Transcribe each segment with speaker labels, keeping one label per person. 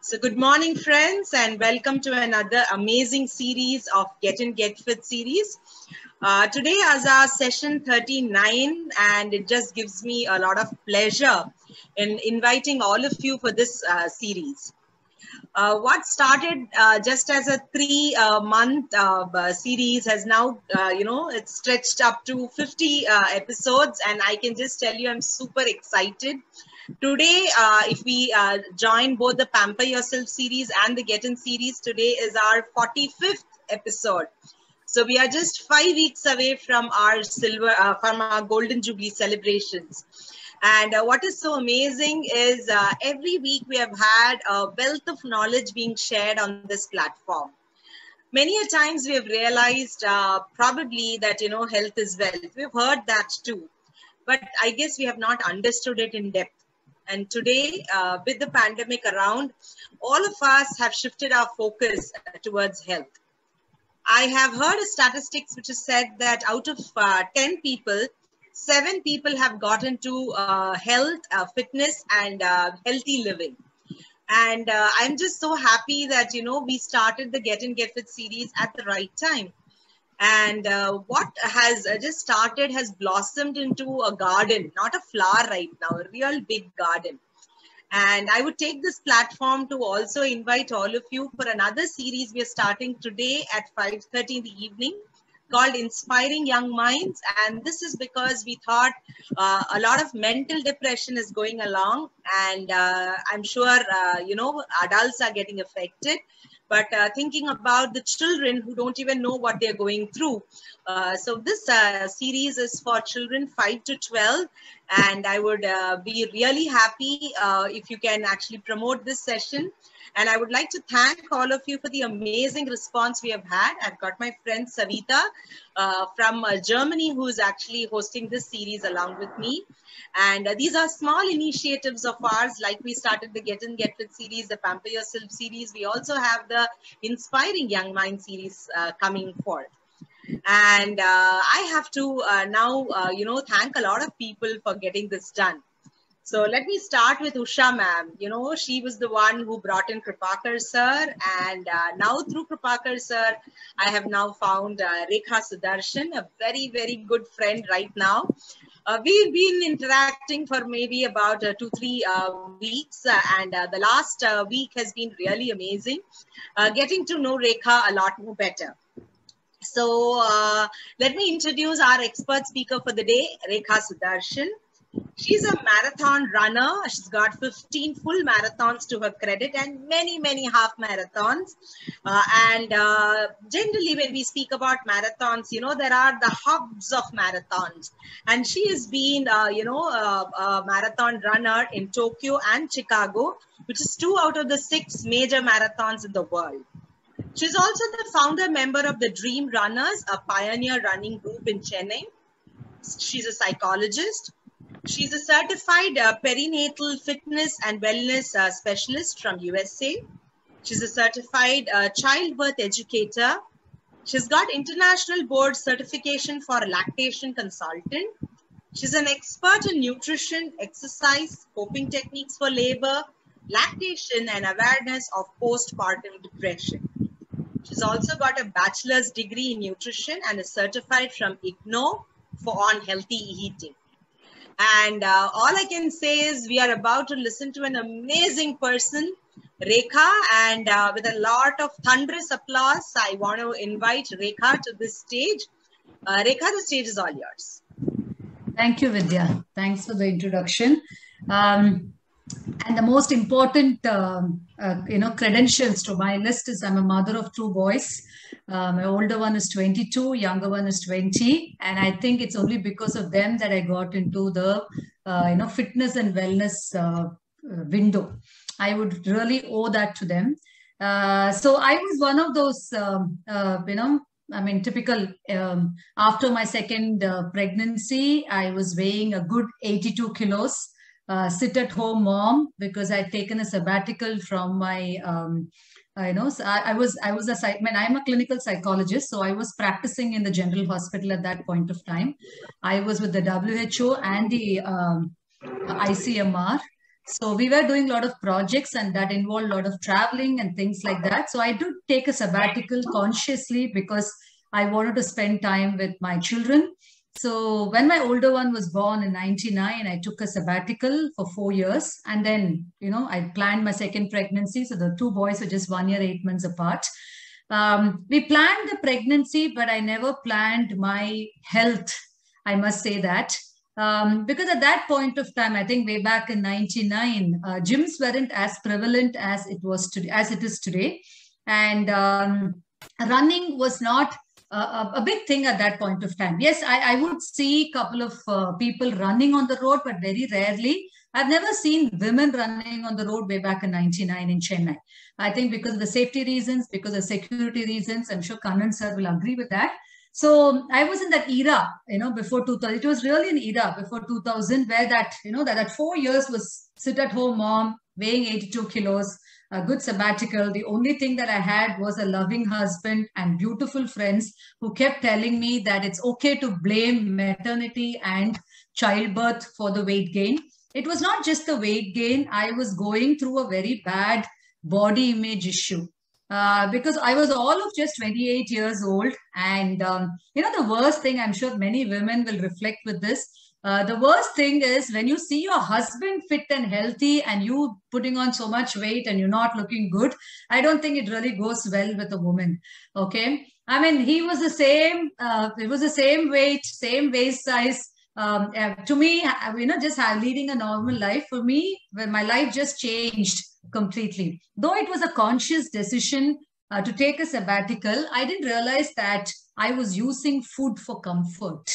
Speaker 1: So good morning, friends, and welcome to another amazing series of Get In Get Fit series. Today is our session 39, and it just gives me a lot of pleasure in inviting all of you for this series. What started just as a 3-month series has now, it's stretched up to 50 episodes, and I can just tell you I'm super excited. Today, if we join both the Pamper Yourself series and the Get In series, today is our 45th episode. So we are just 5 weeks away from our Golden Jubilee celebrations. And what is so amazing is every week we have had a wealth of knowledge being shared on this platform. Many a times we have realized probably that, health is wealth. We've heard that too. But I guess we have not understood it in depth. And today, with the pandemic around, all of us have shifted our focus towards health. I have heard a statistics which has said that out of 10 people, 7 people have gotten to health, fitness, and healthy living. And I'm just so happy that, we started the Get In Get Fit series at the right time. And what has just started has blossomed into a garden, not a flower right now, a real big garden. And I would take this platform to also invite all of you for another series we are starting today at 5:30 in the evening called Inspiring Young Minds. And this is because we thought a lot of mental depression is going along, and I'm sure, adults are getting affected. But thinking about the children who don't even know what they're going through. So this series is for children 5 to 12. And I would be really happy if you can actually promote this session. And I would like to thank all of you for the amazing response we have had. I've got my friend Savita from Germany, who is actually hosting this series along with me. And these are small initiatives of ours, like we started the Get In Get Fit series, the Pamper Yourself series. We also have the Inspiring Young Mind series coming forth. And I have to now, thank a lot of people for getting this done. So let me start with Usha ma'am. She was the one who brought in Kripakar sir. And now through Kripakar sir, I have now found Rekha Sudharshan, a very, very good friend right now. We've been interacting for maybe about 2-3 weeks. And the last week has been really amazing. Getting to know Rekha a lot more better. So let me introduce our expert speaker for the day, Rekha Sudharshan. She's a marathon runner. She's got 15 full marathons to her credit and many, many half marathons. Generally, when we speak about marathons, there are the hubs of marathons. And she has been, a marathon runner in Tokyo and Chicago, which is 2 out of the 6 major marathons in the world. She's also the founder member of the Dream Runners, a pioneer running group in Chennai. She's a psychologist. She's a certified perinatal fitness and wellness specialist from USA. She's a certified childbirth educator. She's got international board certification for a lactation consultant. She's an expert in nutrition, exercise, coping techniques for labor, lactation, and awareness of postpartum depression. She's also got a bachelor's degree in nutrition and is certified from IGNO on healthy eating. And all I can say is we are about to listen to an amazing person, Rekha, and with a lot of thunderous applause, I want to invite Rekha to this stage. Rekha, the stage is all yours.
Speaker 2: Thank you, Vidya. Thanks for the introduction. And the most important, credentials to my list is I'm a mother of 2 boys. My older one is 22, younger one is 20. And I think it's only because of them that I got into the, fitness and wellness window. I would really owe that to them. So I was one of those, typical, after my second pregnancy, I was weighing a good 82 kilos. Sit-at-home mom, because I'd taken a sabbatical from my, I'm a clinical psychologist, so I was practicing in the general hospital at that point of time. I was with the WHO and the ICMR. So we were doing a lot of projects and that involved a lot of traveling and things like that. So I did take a sabbatical consciously because I wanted to spend time with my children. So when my older one was born in 99, I took a sabbatical for 4 years. And then, I planned my second pregnancy. So the two boys were just 1 year, 8 months apart. We planned the pregnancy, but I never planned my health. I must say that. Because at that point of time, I think way back in 99, gyms weren't as prevalent as it is today. And running was not a big thing at that point of time. Yes, I would see a couple of people running on the road, but very rarely. I've never seen women running on the road way back in 99 in Chennai. I think because of the safety reasons, because of security reasons, I'm sure Kannan sir will agree with that. So I was in that era, before 2000. It was really an era before 2000 where that 4 years was sit at home mom, weighing 82 kilos, a good sabbatical. The only thing that I had was a loving husband and beautiful friends who kept telling me that it's okay to blame maternity and childbirth for the weight gain. It was not just the weight gain. I was going through a very bad body image issue. Because I was all of just 28 years old. And, the worst thing, I'm sure many women will reflect with this. The worst thing is when you see your husband fit and healthy and you putting on so much weight and you're not looking good, I don't think it really goes well with a woman. Okay. I mean, he was the same, it was the same weight, same waist size. To me, just leading a normal life, for me, when my life just changed completely. Though it was a conscious decision to take a sabbatical, I didn't realize that I was using food for comfort.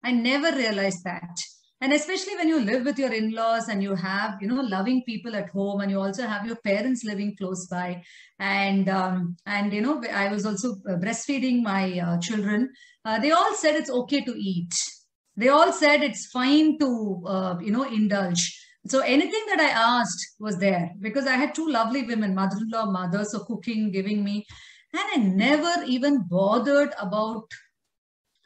Speaker 2: I never realized that. And especially when you live with your in-laws and you have, loving people at home, and you also have your parents living close by. And I was also breastfeeding my children. They all said it's okay to eat. They all said it's fine to, indulge. So anything that I asked was there because I had two lovely women, mother-in-law, mother, so cooking, giving me. And I never even bothered about,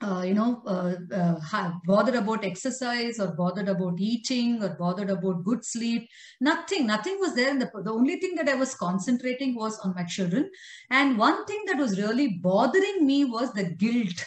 Speaker 2: bothered about exercise or bothered about eating or bothered about good sleep. Nothing was there. The only thing that I was concentrating was on my children. And one thing that was really bothering me was the guilt.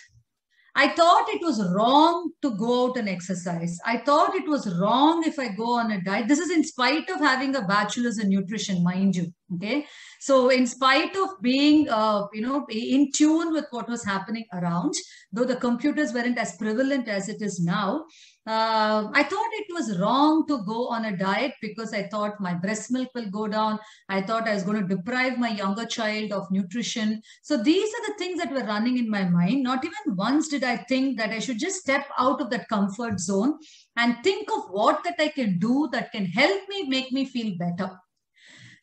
Speaker 2: I thought it was wrong to go out and exercise. I thought it was wrong if I go on a diet. This is in spite of having a bachelor's in nutrition, mind you. Okay. So in spite of being, in tune with what was happening around, though the computers weren't as prevalent as it is now, I thought it was wrong to go on a diet because I thought my breast milk will go down. I thought I was going to deprive my younger child of nutrition. So these are the things that were running in my mind. Not even once did I think that I should just step out of that comfort zone and think of what that I can do that can help me, make me feel better.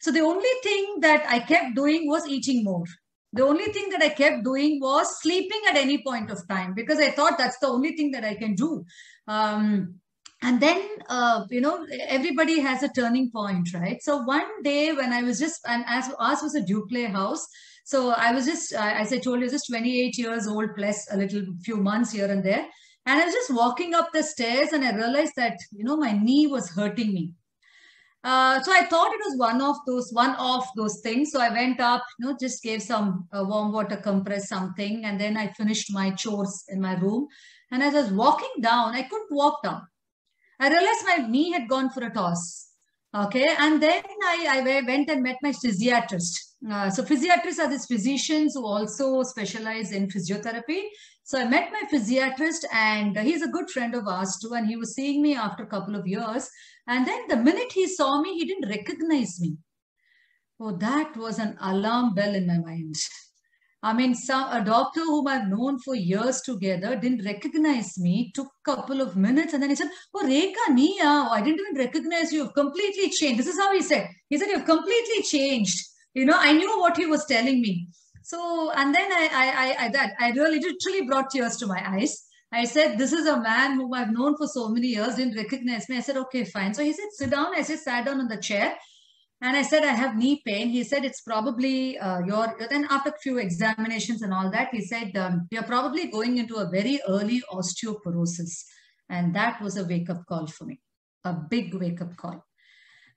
Speaker 2: So the only thing that I kept doing was eating more. The only thing that I kept doing was sleeping at any point of time because I thought that's the only thing that I can do. And then, everybody has a turning point, right? So one day when I was just, and as ours was a duplex house, so I was just, as I told you, just 28 years old plus a little few months here and there. And I was just walking up the stairs and I realized that, my knee was hurting me. So I thought it was one of those things. So I went up, just gave some warm water compress, something. And then I finished my chores in my room. And as I was walking down, I couldn't walk down. I realized my knee had gone for a toss. Okay. And then I went and met my physiatrist. So physiatrists are these physicians who also specialize in physiotherapy. So I met my physiatrist and he's a good friend of ours too. And he was seeing me after a couple of years. And then the minute he saw me, he didn't recognize me. Oh, that was an alarm bell in my mind. I mean, a doctor whom I've known for years together didn't recognize me, took a couple of minutes, and then he said, oh, Rekha, Nia, I didn't even recognize you. You've completely changed. This is how he said. He said, you've completely changed. I knew what he was telling me. So, and then I really literally brought tears to my eyes. I said, this is a man whom I've known for so many years, didn't recognize me. I said, okay, fine. So he said, sit down. I said, sat down on the chair. And I said, I have knee pain. He said, it's probably then after a few examinations and all that, he said, you're probably going into a very early osteoporosis. And that was a wake-up call for me, a big wake-up call.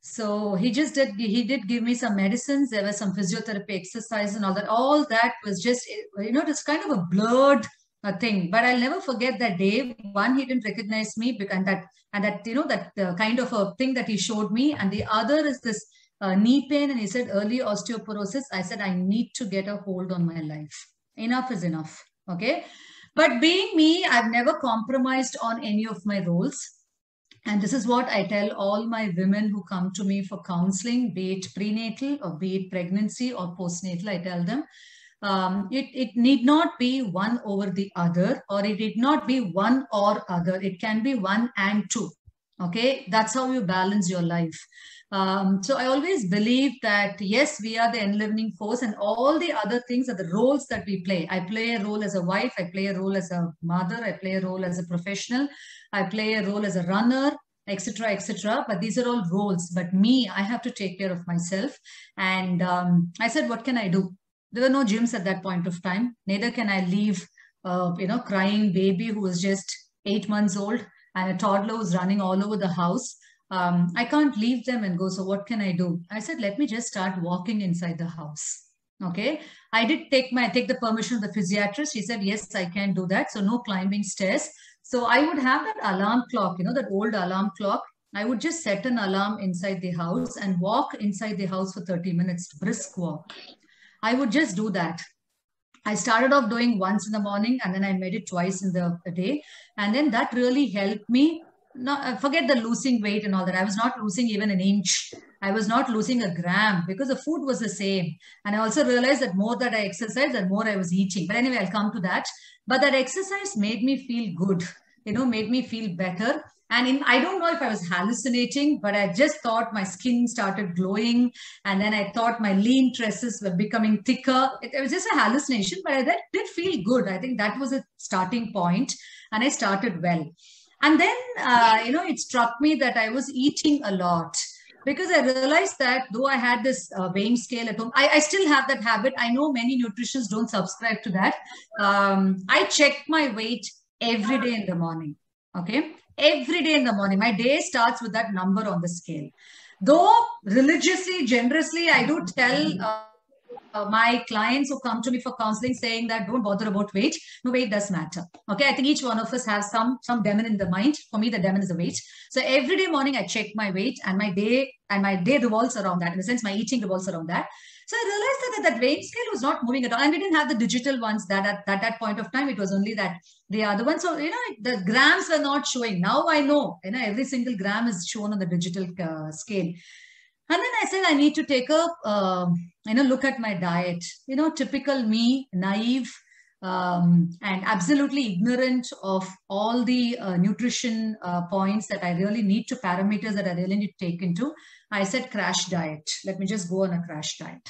Speaker 2: So he did give me some medicines. There was some physiotherapy exercise and all that. All that was just, just kind of a blurred thing. But I'll never forget that day. One, he didn't recognize me, and that kind of a thing that he showed me. And the other is this knee pain. And he said, early osteoporosis. I said, I need to get a hold on my life. Enough is enough. Okay. But being me, I've never compromised on any of my roles. And this is what I tell all my women who come to me for counseling, be it prenatal or be it pregnancy or postnatal. I tell them, it need not be one over the other, or it need not be one or other. It can be one and two. Okay, that's how you balance your life. So I always believe that, yes, we are the enlivening force, and all the other things are the roles that we play. I play a role as a wife. I play a role as a mother. I play a role as a professional. I play a role as a runner, etc., etc. But these are all roles. But me, I have to take care of myself. And I said, what can I do? There were no gyms at that point of time. Neither can I leave, crying baby who was just 8 months old and a toddler who's running all over the house. I can't leave them and go. So what can I do? I said, let me just start walking inside the house. Okay. I did take the permission of the physiatrist. He said, yes, I can do that. So no climbing stairs. So I would have that alarm clock, that old alarm clock. I would just set an alarm inside the house and walk inside the house for 30 minutes, brisk walk. I would just do that. I started off doing once in the morning, and then I made it twice in the day. And then that really helped me. No, forget the losing weight and all that. I was not losing even an inch. I was not losing a gram because the food was the same. And I also realized that more that I exercised, the more I was eating. But anyway, I'll come to that. But that exercise made me feel good, made me feel better. And I don't know if I was hallucinating, but I just thought my skin started glowing. And then I thought my lean tresses were becoming thicker. It was just a hallucination, but that did feel good. I think that was a starting point, and I started well. And then, it struck me that I was eating a lot, because I realized that though I had this weighing scale at home, I still have that habit. I know many nutritionists don't subscribe to that. I check my weight every day in the morning. Okay. Every day in the morning. My day starts with that number on the scale. Though religiously, generously, I do tell my clients who come to me for counseling saying that don't bother about weight. No, weight does matter. Okay. I think each one of us has some demon in the mind. For me, the demon is the weight. So every day morning, I check my weight, and my day revolves around that. In a sense, my eating revolves around that. So I realized that weight scale was not moving at all. And we didn't have the digital ones that at that point of time, it was only the other one. So, the grams were not showing. Now I know, every single gram is shown on the digital scale. And then I said, I need to take a, look at my diet. Typical me, naive, and absolutely ignorant of all the nutrition points that I really need to, parameters that I really need to take into. I said, crash diet. Let me just go on a crash diet.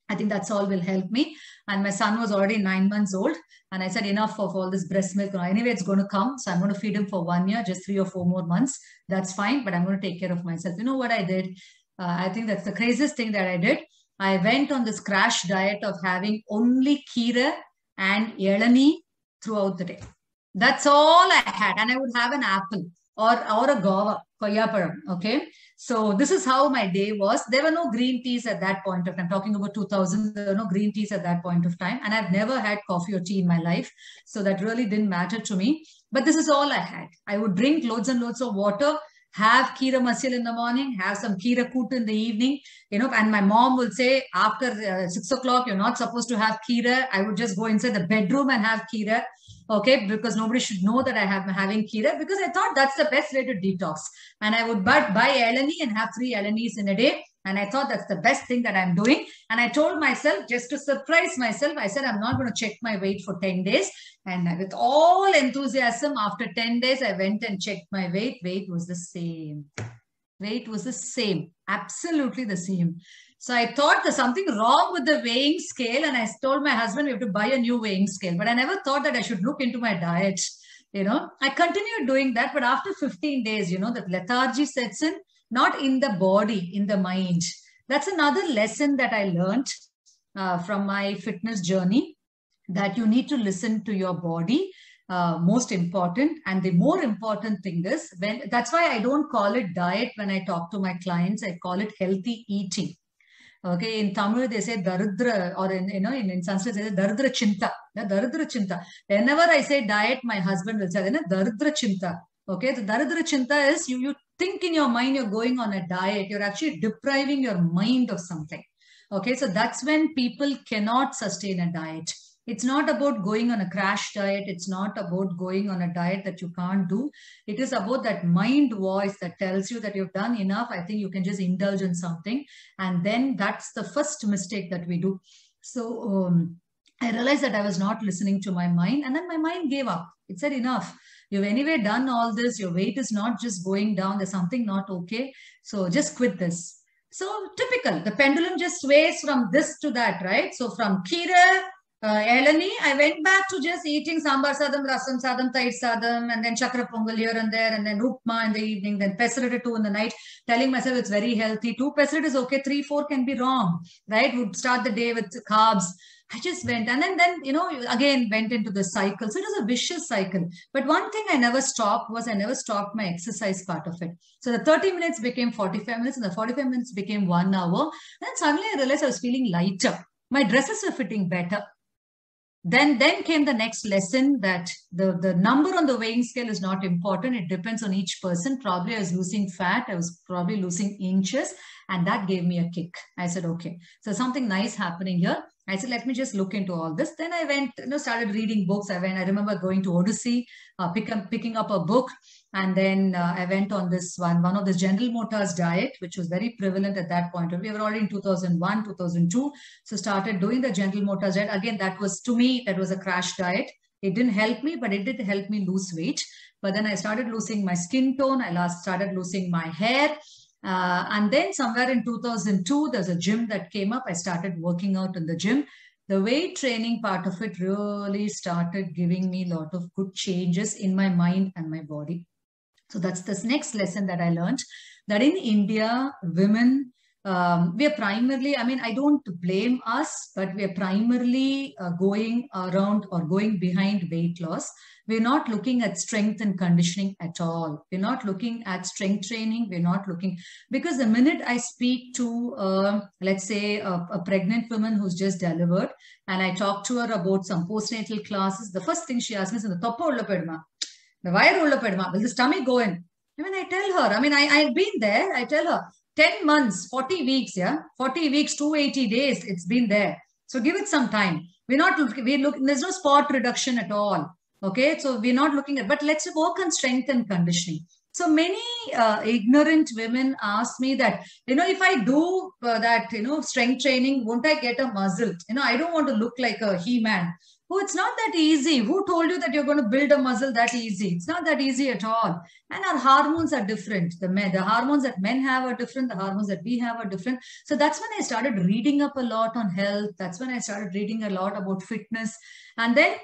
Speaker 2: I think that's all will help me. And my son was already 9 months old. And I said, enough of all this breast milk. Anyway, it's going to come. So I'm going to feed him for 1 year, just 3 or 4 more months. That's fine. But I'm going to take care of myself. You know what I did? I think that's the craziest thing that I did. I went on this crash diet of having only keera and elani throughout the day. That's all I had. And I would have an apple or a guava, koyaparam. Okay. So this is how my day was. There were no green teas at that point of time. I'm talking about 2000. There were no green teas at that point of time. And I've never had coffee or tea in my life. So that really didn't matter to me. But this is all I had. I would drink loads and loads of water, have keera masil in the morning, have some keera kootu in the evening, and my mom will say after 6 o'clock, you're not supposed to have keera. I would just go inside the bedroom and have keera. Okay, because nobody should know that I'm having keera, because I thought that's the best way to detox. And I would buy elani and have 3 elanis in a day. And I thought that's the best thing that I'm doing. And I told myself, just to surprise myself, I said, I'm not going to check my weight for 10 days. And with all enthusiasm, after 10 days, I went and checked my weight. Weight was the same. Weight was the same. Absolutely the same. So I thought there's something wrong with the weighing scale. And I told my husband, we have to buy a new weighing scale. But I never thought that I should look into my diet. I continued doing that. But after 15 days, that lethargy sets in. Not in the body, in the mind. That's another lesson that I learned from my fitness journey, that you need to listen to your body. most important. And the more important thing is, that's why I don't call it diet when I talk to my clients. I call it healthy eating. Okay, in Tamil they say daridra, or in Sanskrit they say daridra chinta. Daridra chinta. Whenever I say diet, my husband will say daridra chinta. Okay, the daridra chinta is you think in your mind you're going on a diet. You're actually depriving your mind of something. Okay, so that's when people cannot sustain a diet. It's not about going on a crash diet. It's not about going on a diet that you can't do. It is about that mind voice that tells you that you've done enough. I think you can just indulge in something. And then that's the first mistake that we do. So I realized that I was not listening to my mind. And then my mind gave up. It said, enough. You've anyway done all this. Your weight is not just going down. There's something not okay. So just quit this. So typical. The pendulum just sways from this to that, right? So from Kira, Eleni, I went back to just eating sambar sadam, rasam sadam, taid sadam, and then chakra pongal here and there, and then upma in the evening, then pesarita 2 in the night, telling myself it's very healthy. 2 pesarita is okay, 3, 4 can be wrong, right? Would start the day with carbs. I just went, and then again went into the cycle. So it was a vicious cycle. But one thing I never stopped was I never stopped my exercise part of it. So the 30 minutes became 45 minutes, and the 45 minutes became 1 hour. And suddenly I realized I was feeling lighter. My dresses were fitting better. Then came the next lesson that the number on the weighing scale is not important. It depends on each person. Probably I was losing fat. I was probably losing inches. And that gave me a kick. I said, okay, so something nice happening here. I said, let me just look into all this. Then I went, started reading books. I remember going to Odyssey, picking up a book. And then I went on this one of this General Motors diet, which was very prevalent at that point. We were already in 2001, 2002. So started doing the General Motors diet. Again, to me, that was a crash diet. It didn't help me, but it did help me lose weight. But then I started losing my skin tone. I started losing my hair. And then somewhere in 2002, there's a gym that came up. I started working out in the gym. The weight training part of it really started giving me a lot of good changes in my mind and my body. So that's this next lesson that I learned, that in India, women, we are primarily, I don't blame us, but we are primarily going around or going behind weight loss. We're not looking at strength and conditioning at all. We're not looking at strength training. We're not looking, because the minute I speak to, let's say, a pregnant woman who's just delivered, and I talk to her about some postnatal classes, the first thing she asks me is, the wire ulla pedma, will the stomach go in? I tell her, I've been there. I tell her, 10 months, 40 weeks, 40 weeks, 280 days, it's been there. So give it some time. We're not looking, there's no spot reduction at all. Okay, so we're not looking at, but let's work on strength and conditioning. So many ignorant women ask me that, if I do that, strength training, won't I get a muscle? I don't want to look like a He-Man. Oh, it's not that easy. Who told you that you're going to build a muscle that easy? It's not that easy at all. And our hormones are different. The hormones that men have are different. The hormones that we have are different. So that's when I started reading up a lot on health. That's when I started reading a lot about fitness. And then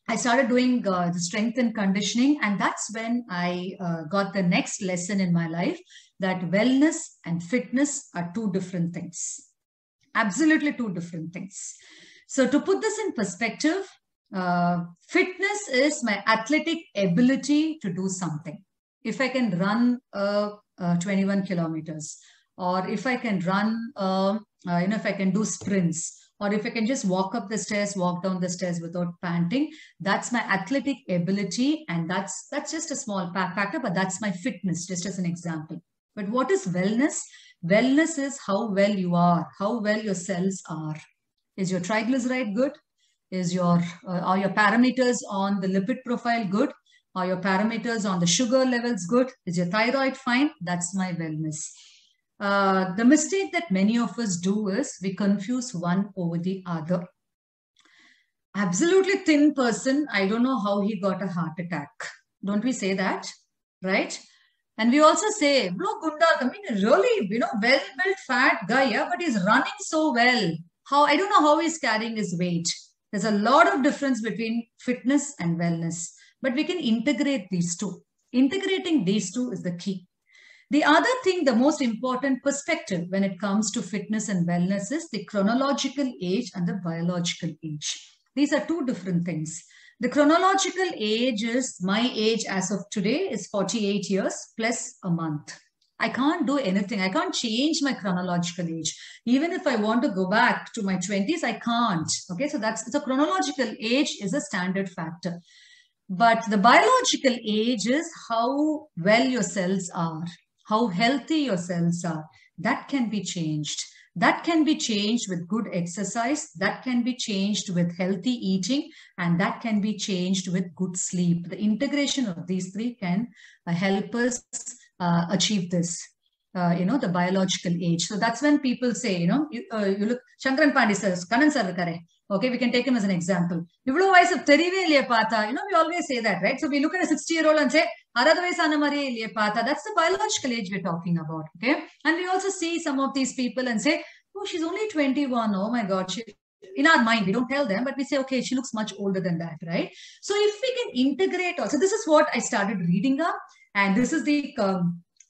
Speaker 2: I started doing the strength and conditioning. And that's when I got the next lesson in my life, that wellness and fitness are 2 different things. Absolutely 2 different things. So to put this in perspective, fitness is my athletic ability to do something. If I can run 21 kilometers, or if I can run, if I can do sprints, or if I can just walk up the stairs, walk down the stairs without panting, that's my athletic ability. And that's just a small factor, but that's my fitness, just as an example. But what is wellness? Wellness is how well you are, how well your cells are. Is your triglyceride good? Are your parameters on the lipid profile good? Are your parameters on the sugar levels good? Is your thyroid fine? That's my wellness. The mistake that many of us do is we confuse one over the other. Absolutely thin person, I don't know how he got a heart attack. Don't we say that? Right? And we also say, look, Gunda, really, well-built fat guy, but he's running so well. I don't know how he's carrying his weight. There's a lot of difference between fitness and wellness, but we can integrate these 2. Integrating these 2 is the key. The other thing, the most important perspective when it comes to fitness and wellness is the chronological age and the biological age. These are 2 different things. The chronological age is, my age as of today is 48 years plus a month. I can't do anything. I can't change my chronological age. Even if I want to go back to my 20s, I can't. Okay, so the chronological age is a standard factor. But the biological age is how well your cells are, how healthy your cells are. That can be changed. That can be changed with good exercise. That can be changed with healthy eating. And that can be changed with good sleep. The integration of these three can help us achieve this. The biological age. So that's when people say, you look, Shankaran Pandey says, Kanan sir kare. Okay, we can take him as an example. We always say that, right? So we look at a 60-year-old and say, that's the biological age we're talking about. Okay. And we also see some of these people and say, oh, she's only 21. Oh my God. In our mind, we don't tell them, but we say, okay, she looks much older than that, right? So if we can integrate also, this is what I started reading up, and this is the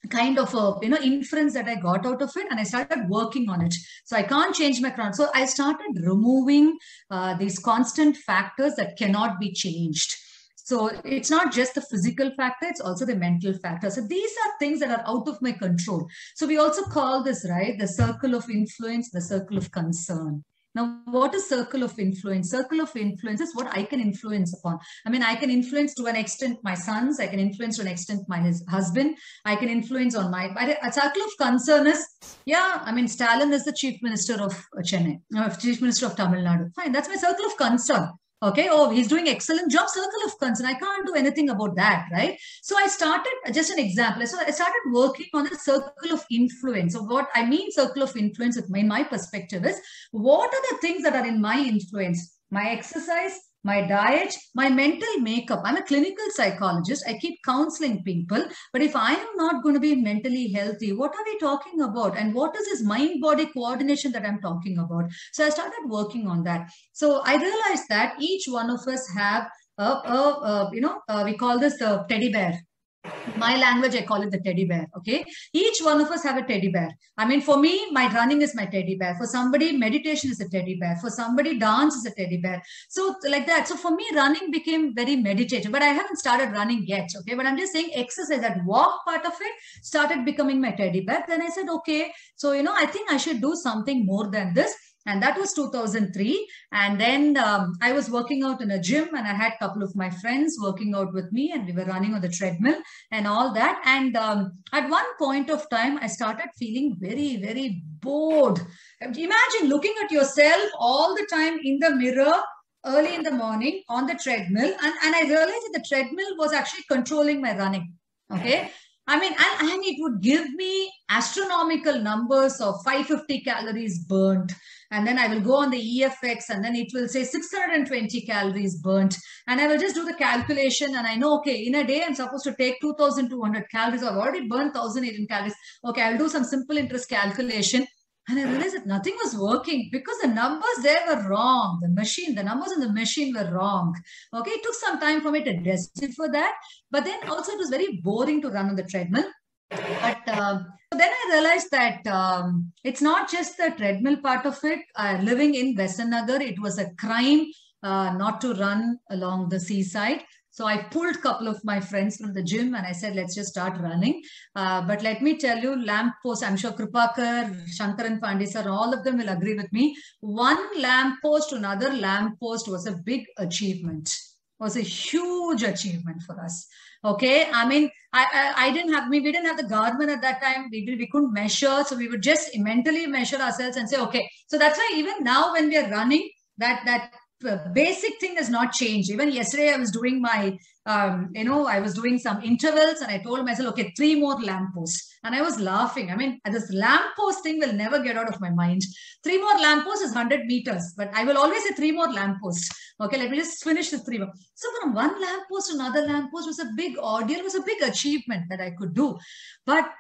Speaker 2: kind of inference that I got out of it, and I started working on it. So I can't change my crown. So I started removing these constant factors that cannot be changed. So it's not just the physical factor, it's also the mental factor. So these are things that are out of my control. So we also call this, right, the circle of influence, the circle of concern. Now, what is circle of influence? Circle of influence is what I can influence upon. I mean, I can influence to an extent my sons. I can influence to an extent my husband. I can influence on a circle of concern is, Stalin is the chief minister of Chennai, chief minister of Tamil Nadu. Fine, that's my circle of concern. Okay, oh, he's doing excellent job, circle of concern. I can't do anything about that, right? So I started, just an example. So I started working on the circle of influence. So what I mean circle of influence in my perspective is, what are the things that are in my influence? My exercise, my diet, my mental makeup. I'm a clinical psychologist. I keep counseling people. But if I am not going to be mentally healthy, what are we talking about? And what is this mind-body coordination that I'm talking about? So I started working on that. So I realized that each one of us have we call this the teddy bear. My language, I call it the teddy bear. Okay. Each one of us have a teddy bear. I mean, for me, my running is my teddy bear. For somebody, meditation is a teddy bear. For somebody, dance is a teddy bear. So like that. So for me, running became very meditative, but I haven't started running yet. Okay. But I'm just saying exercise, that walk part of it started becoming my teddy bear. Then I said, okay, so, I think I should do something more than this. And that was 2003. And then I was working out in a gym, and I had a couple of my friends working out with me, and we were running on the treadmill and all that. And at one point of time, I started feeling very, very bored. Imagine looking at yourself all the time in the mirror early in the morning on the treadmill. And I realized that the treadmill was actually controlling my running. Okay. I mean, and it would give me astronomical numbers of 550 calories burnt. And then I will go on the EFX, and then it will say 620 calories burnt. And I will just do the calculation, and I know, okay, in a day, I'm supposed to take 2,200 calories. I've already burnt 1,018 calories. Okay, I'll do some simple interest calculation. And I realized that nothing was working because the numbers there were wrong. The numbers in the machine were wrong. Okay, it took some time for me to decipher that. But then also it was very boring to run on the treadmill. But then I realized that it's not just the treadmill part of it. Living in Western Nagar, it was a crime not to run along the seaside. So I pulled a couple of my friends from the gym, and I said, let's just start running. But let me tell you, lamppost, I'm sure Kripakar, Shankaran Pandey sir, all of them will agree with me. One lamppost to another lamppost was a big achievement, was a huge achievement for us. Okay. I mean, we didn't have the Garmin at that time. We couldn't measure. So we would just mentally measure ourselves and say, okay. So that's why even now when we are running, that basic thing has not changed. Even yesterday, I was doing my, I was doing some intervals, and I told myself, okay, 3 more lampposts. And I was laughing. I mean, this lamppost thing will never get out of my mind. 3 more lampposts is 100 meters, but I will always say 3 more lampposts. Okay, let me just finish the 3 more. So from one lamppost to another lamppost was a big ordeal, was a big achievement that I could do. But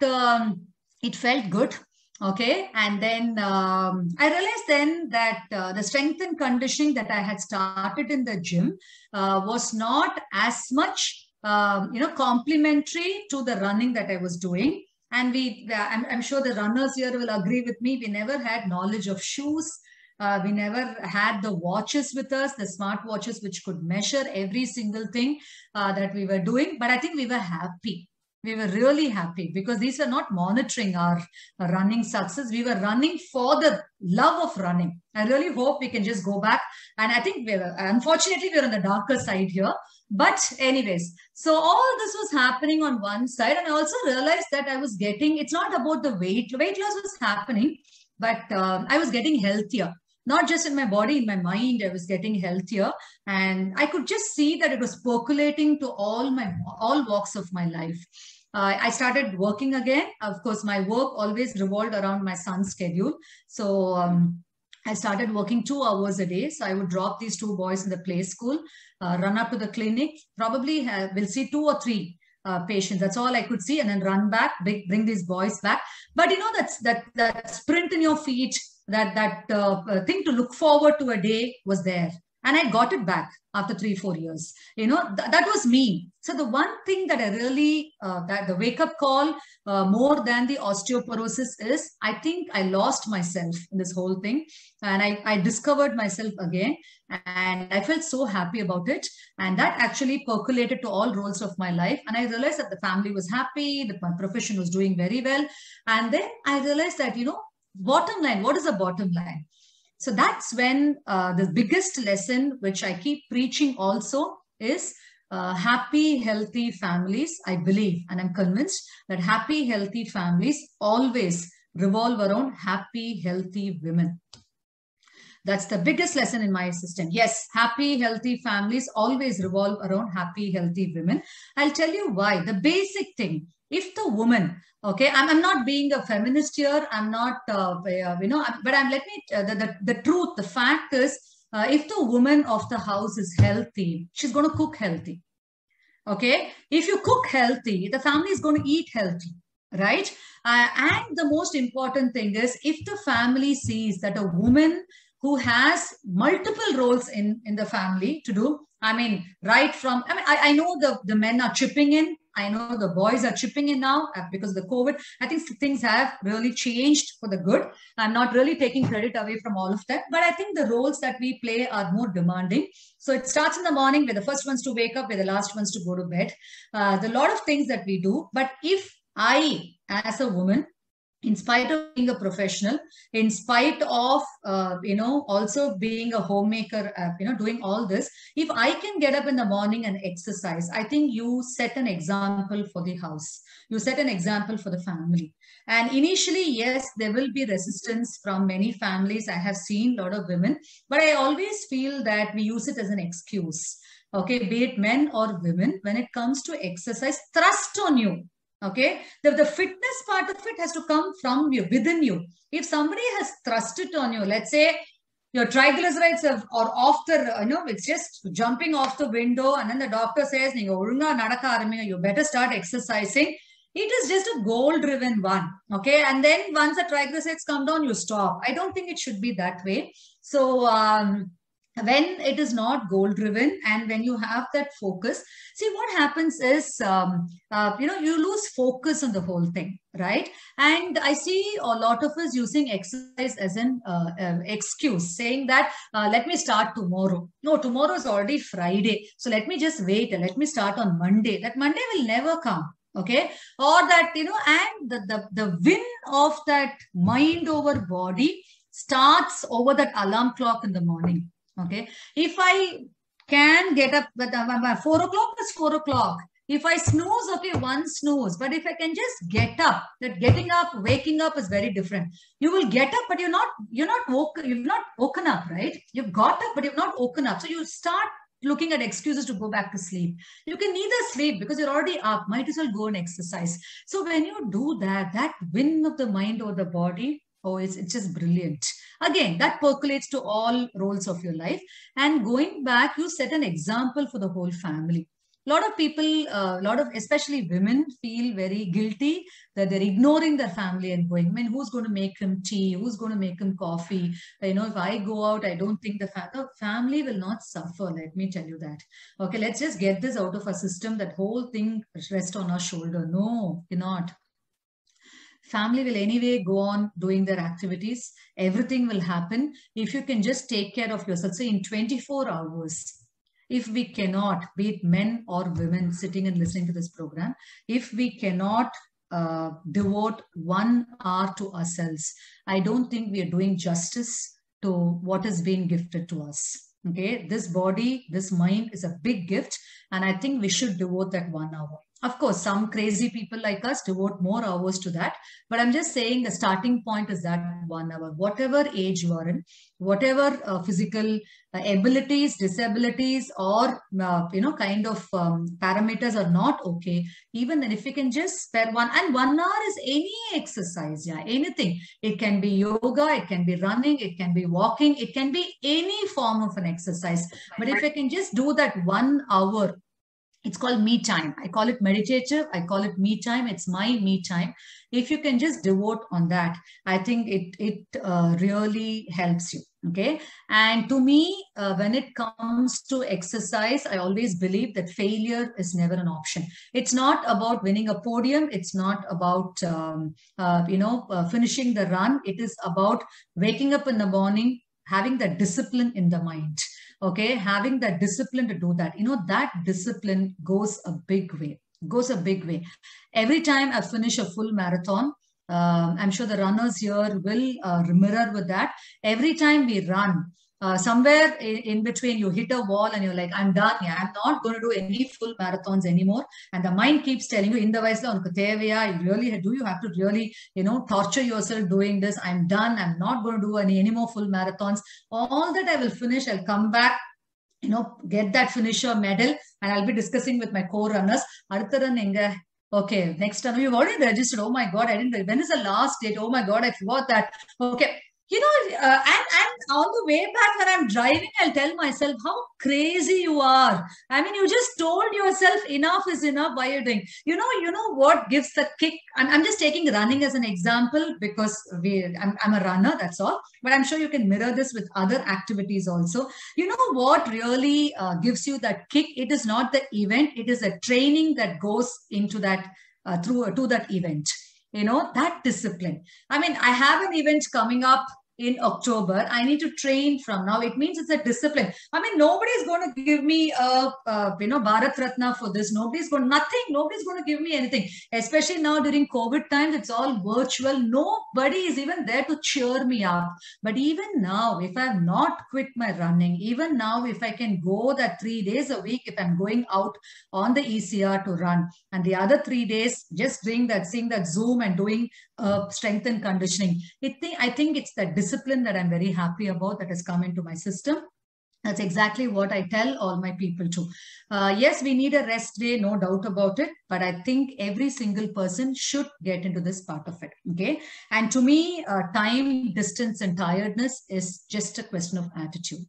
Speaker 2: it felt good. Okay. And then I realized then that the strength and conditioning that I had started in the gym was not as much, complementary to the running that I was doing. And I'm sure the runners here will agree with me. We never had knowledge of shoes. We never had the watches with us, the smart watches, which could measure every single thing that we were doing. But I think we were happy. We were really happy because these were not monitoring our running success. We were running for the love of running. I really hope we can just go back. And I think unfortunately, we're on the darker side here. But anyways, so all this was happening on one side. And I also realized that I was getting, it's not about the weight loss was happening, but I was getting healthier. Not just in my body, in my mind, I was getting healthier. And I could just see that it was percolating to all walks of my life. I started working again. Of course, my work always revolved around my son's schedule. So I started working 2 hours a day. So I would drop these 2 boys in the play school, run up to the clinic, probably we'll see 2 or 3 patients. That's all I could see, and then run back, bring these boys back. But you know, that sprint in your feet, that thing to look forward to a day was there. And I got it back after 3-4 years. You know, that was me. So the one thing that I really, that the wake-up call more than the osteoporosis is, I think I lost myself in this whole thing. And I discovered myself again. And I felt so happy about it. And that actually percolated to all roles of my life. And I realized that the family was happy, that my profession was doing very well. And then I realized that, you know, bottom line, what is the bottom line? So that's when the biggest lesson, which I keep preaching also, is happy, healthy families. I believe, and I'm convinced that happy, healthy families always revolve around happy, healthy women. That's the biggest lesson in my system. Yes, happy, healthy families always revolve around happy, healthy women. I'll tell you why. The basic thing, if the woman, okay, I'm not being a feminist here. I'm not, you know, but the truth, the fact is, if the woman of the house is healthy, she's going to cook healthy. Okay. If you cook healthy, the family is going to eat healthy. Right. And the most important thing is, if the family sees that a woman who has multiple roles in the family to do, I mean, right from, I know the men are chipping in. I know the boys are chipping in now because of the COVID. I think things have really changed for the good. I'm not really taking credit away from all of that, but I think the roles that we play are more demanding. So it starts in the morning. We're the first ones to wake up. We're the last ones to go to bed. There are a lot of things that we do. But if I, as a woman, in spite of being a professional, in spite of, you know, also being a homemaker, you know, doing all this, if I can get up in the morning and exercise, I think you set an example for the house. You set an example for the family. And initially, yes, there will be resistance from many families. I have seen a lot of women, but I always feel that we use it as an excuse. Okay, be it men or women, when it comes to exercise, thrust on you. Okay, the fitness part of it has to come from you, within you. If somebody has thrust it on you, let's say your triglycerides are off the, you know, it's just jumping off the window, and then the doctor says, you better start exercising. It is just a goal-driven one. Okay, and then once the triglycerides come down, you stop. I don't think it should be that way. So, when it is not goal driven and when you have that focus, see what happens is, you know, you lose focus on the whole thing, right? And I see a lot of us using exercise as an excuse, saying that, let me start tomorrow. No, tomorrow is already Friday. So let me just wait and let me start on Monday. That Monday will never come. Okay. Or that, you know, and the win of that mind over body starts over that alarm clock in the morning. Okay, if I can get up, but 4 o'clock is 4 o'clock. If I snooze, okay, one snooze. But if I can just get up, that getting up, waking up is very different. You will get up, but you've not woken up, right? You've got up, but you've not woken up. So you start looking at excuses to go back to sleep. You can neither sleep because you're already up. Might as well go and exercise. So when you do that, that win of the mind or the body, oh, it's just brilliant. Again, that percolates to all roles of your life. And going back, you set an example for the whole family. A lot of people, especially women, feel very guilty that they're ignoring their family and going, I mean, who's going to make him tea? Who's going to make him coffee? You know, if I go out, I don't think the family will not suffer. Let me tell you that. Okay, let's just get this out of our system. That whole thing rests on our shoulder. No, you're not. Family will anyway go on doing their activities. Everything will happen. If you can just take care of yourself. So in 24 hours, if we cannot, be it men or women sitting and listening to this program, if we cannot devote 1 hour to ourselves, I don't think we are doing justice to what has been gifted to us. Okay, this body, this mind is a big gift, and I think we should devote that 1 hour. Of course, some crazy people like us devote more hours to that, but I'm just saying the starting point is that 1 hour. Whatever age you are in, whatever physical abilities, disabilities, or kind of parameters are not okay. Even then, if you can just spare 1 hour is any exercise, yeah, anything. It can be yoga, it can be running, it can be walking, it can be any form of an exercise. But if I can just do that 1 hour, it's called me time. I call it meditative. I call it me time. It's my me time. If you can just devote on that, I think it really helps you. Okay. And to me, when it comes to exercise, I always believe that failure is never an option. It's not about winning a podium. It's not about, finishing the run. It is about waking up in the morning, having the discipline in the mind. Okay, having that discipline to do that. That discipline goes a big way. Every time I finish a full marathon, I'm sure the runners here will mirror with that. Every time we run, somewhere in between you hit a wall and you're like, I'm done. Yeah, I'm not going to do any full marathons anymore. And the mind keeps telling you, in the vayasla unku thevaya, you have to really, torture yourself doing this. I'm done. I'm not going to do any more full marathons. All that I will finish, I'll come back, get that finisher medal, and I'll be discussing with my co-runners. Okay, next time you've already registered. Oh my God, I didn't. When is the last date? Oh my God, I forgot that. Okay. And on the way back when I'm driving, I'll tell myself how crazy you are. I mean, you just told yourself enough is enough. Why are you doing? You know what gives the kick? I'm just taking running as an example because I'm a runner, that's all. But I'm sure you can mirror this with other activities also. You know what really gives you that kick? It is not the event. It is a training that goes into that to that event. That discipline. I mean, I have an event coming up in October. I need to train from now. It means it's a discipline. I mean, nobody's going to give me a Bharat Ratna for this. Nobody's going to give me anything. Especially now during COVID times, it's all virtual. Nobody is even there to cheer me up. But even now, if I have not quit my running, even now, if I can go that 3 days a week, if I'm going out on the ECR to run, and the other 3 days just seeing that Zoom and doing strength and conditioning, I think it's that discipline that I'm very happy about that has come into my system. That's exactly what I tell all my people too. Yes, we need a rest day, no doubt about it. But I think every single person should get into this part of it. Okay. And to me, time, distance, and tiredness is just a question of attitude.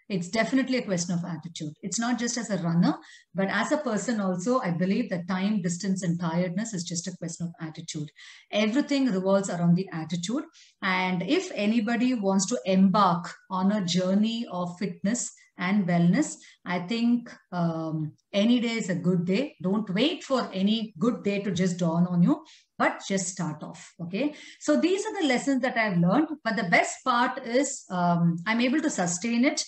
Speaker 2: It's definitely a question of attitude. It's not just as a runner, but as a person also, I believe that time, distance, and tiredness is just a question of attitude. Everything revolves around the attitude. And if anybody wants to embark on a journey of fitness and wellness, I think any day is a good day. Don't wait for any good day to just dawn on you, but just start off. Okay. So these are the lessons that I've learned. But the best part is I'm able to sustain it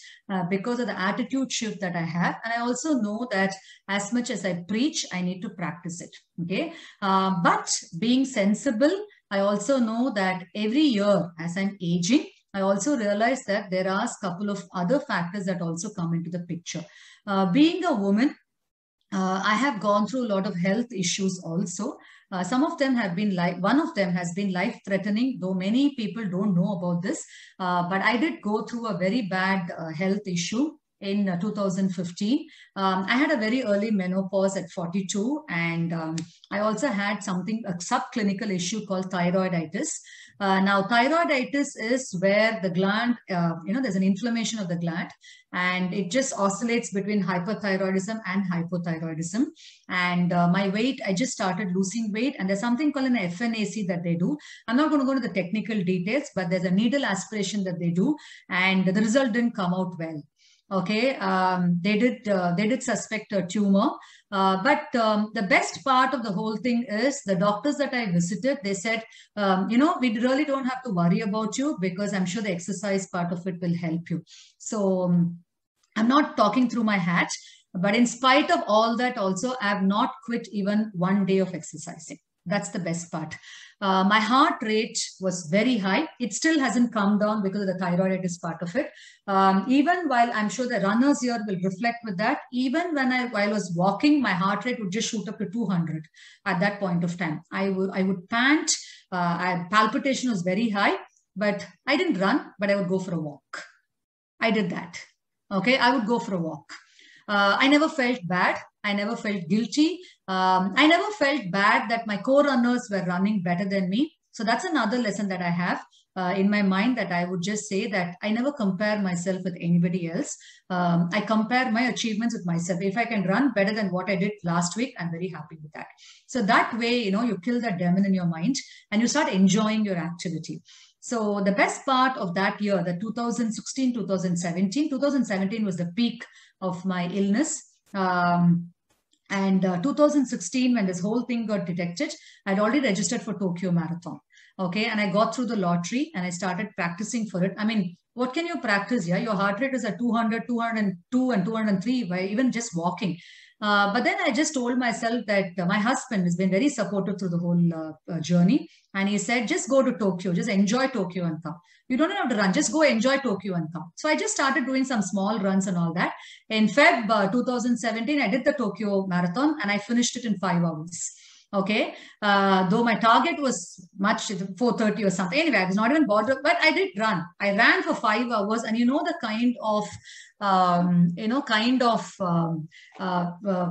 Speaker 2: because of the attitude shift that I have. And I also know that as much as I preach, I need to practice it. Okay. But being sensible, I also know that every year as I'm aging, I also realize that there are a couple of other factors that also come into the picture. Being a woman, I have gone through a lot of health issues also. Some of them have been one of them has been life-threatening, though many people don't know about this. But I did go through a very bad health issue in 2015. I had a very early menopause at 42, and I also had a subclinical issue called thyroiditis. Now, thyroiditis is where the gland, there's an inflammation of the gland, and it just oscillates between hyperthyroidism and hypothyroidism. And my weight, I just started losing weight, and there's something called an FNAC that they do. I'm not going to go into the technical details, but there's a needle aspiration that they do, and the result didn't come out well. Okay, they did suspect a tumor, but the best part of the whole thing is the doctors that I visited. They said, we really don't have to worry about you because I'm sure the exercise part of it will help you. So I'm not talking through my hat, but in spite of all that, also I have not quit even one day of exercising. That's the best part. My heart rate was very high. It still hasn't come down because of the thyroiditis part of it. Even while I'm sure the runners here will reflect with that, even while I was walking, my heart rate would just shoot up to 200 at that point of time. I would pant. Palpitation was very high, but I didn't run, but I would go for a walk. I did that. Okay, I would go for a walk. I never felt bad. I never felt guilty. I never felt bad that my co-runners were running better than me. So that's another lesson that I have in my mind, that I would just say that I never compare myself with anybody else. I compare my achievements with myself. If I can run better than what I did last week, I'm very happy with that. So that way, you kill that demon in your mind and you start enjoying your activity. So the best part of that year, the 2016, 2017 was the peak of my illness. And 2016, when this whole thing got detected, I'd already registered for Tokyo Marathon. Okay. And I got through the lottery and I started practicing for it. I mean, what can you practice here? Your heart rate is at 200, 202 and 203 by even just walking. But then I just told myself that my husband has been very supportive through the whole journey. And he said, just go to Tokyo, just enjoy Tokyo and come. You don't have to run, just go enjoy Tokyo and come. So I just started doing some small runs and all that. In Feb 2017, I did the Tokyo Marathon and I finished it in 5 hours. Okay. Though my target was much 4:30 or something. Anyway, I was not even bothered, but I did run. I ran for 5 hours, and the kind of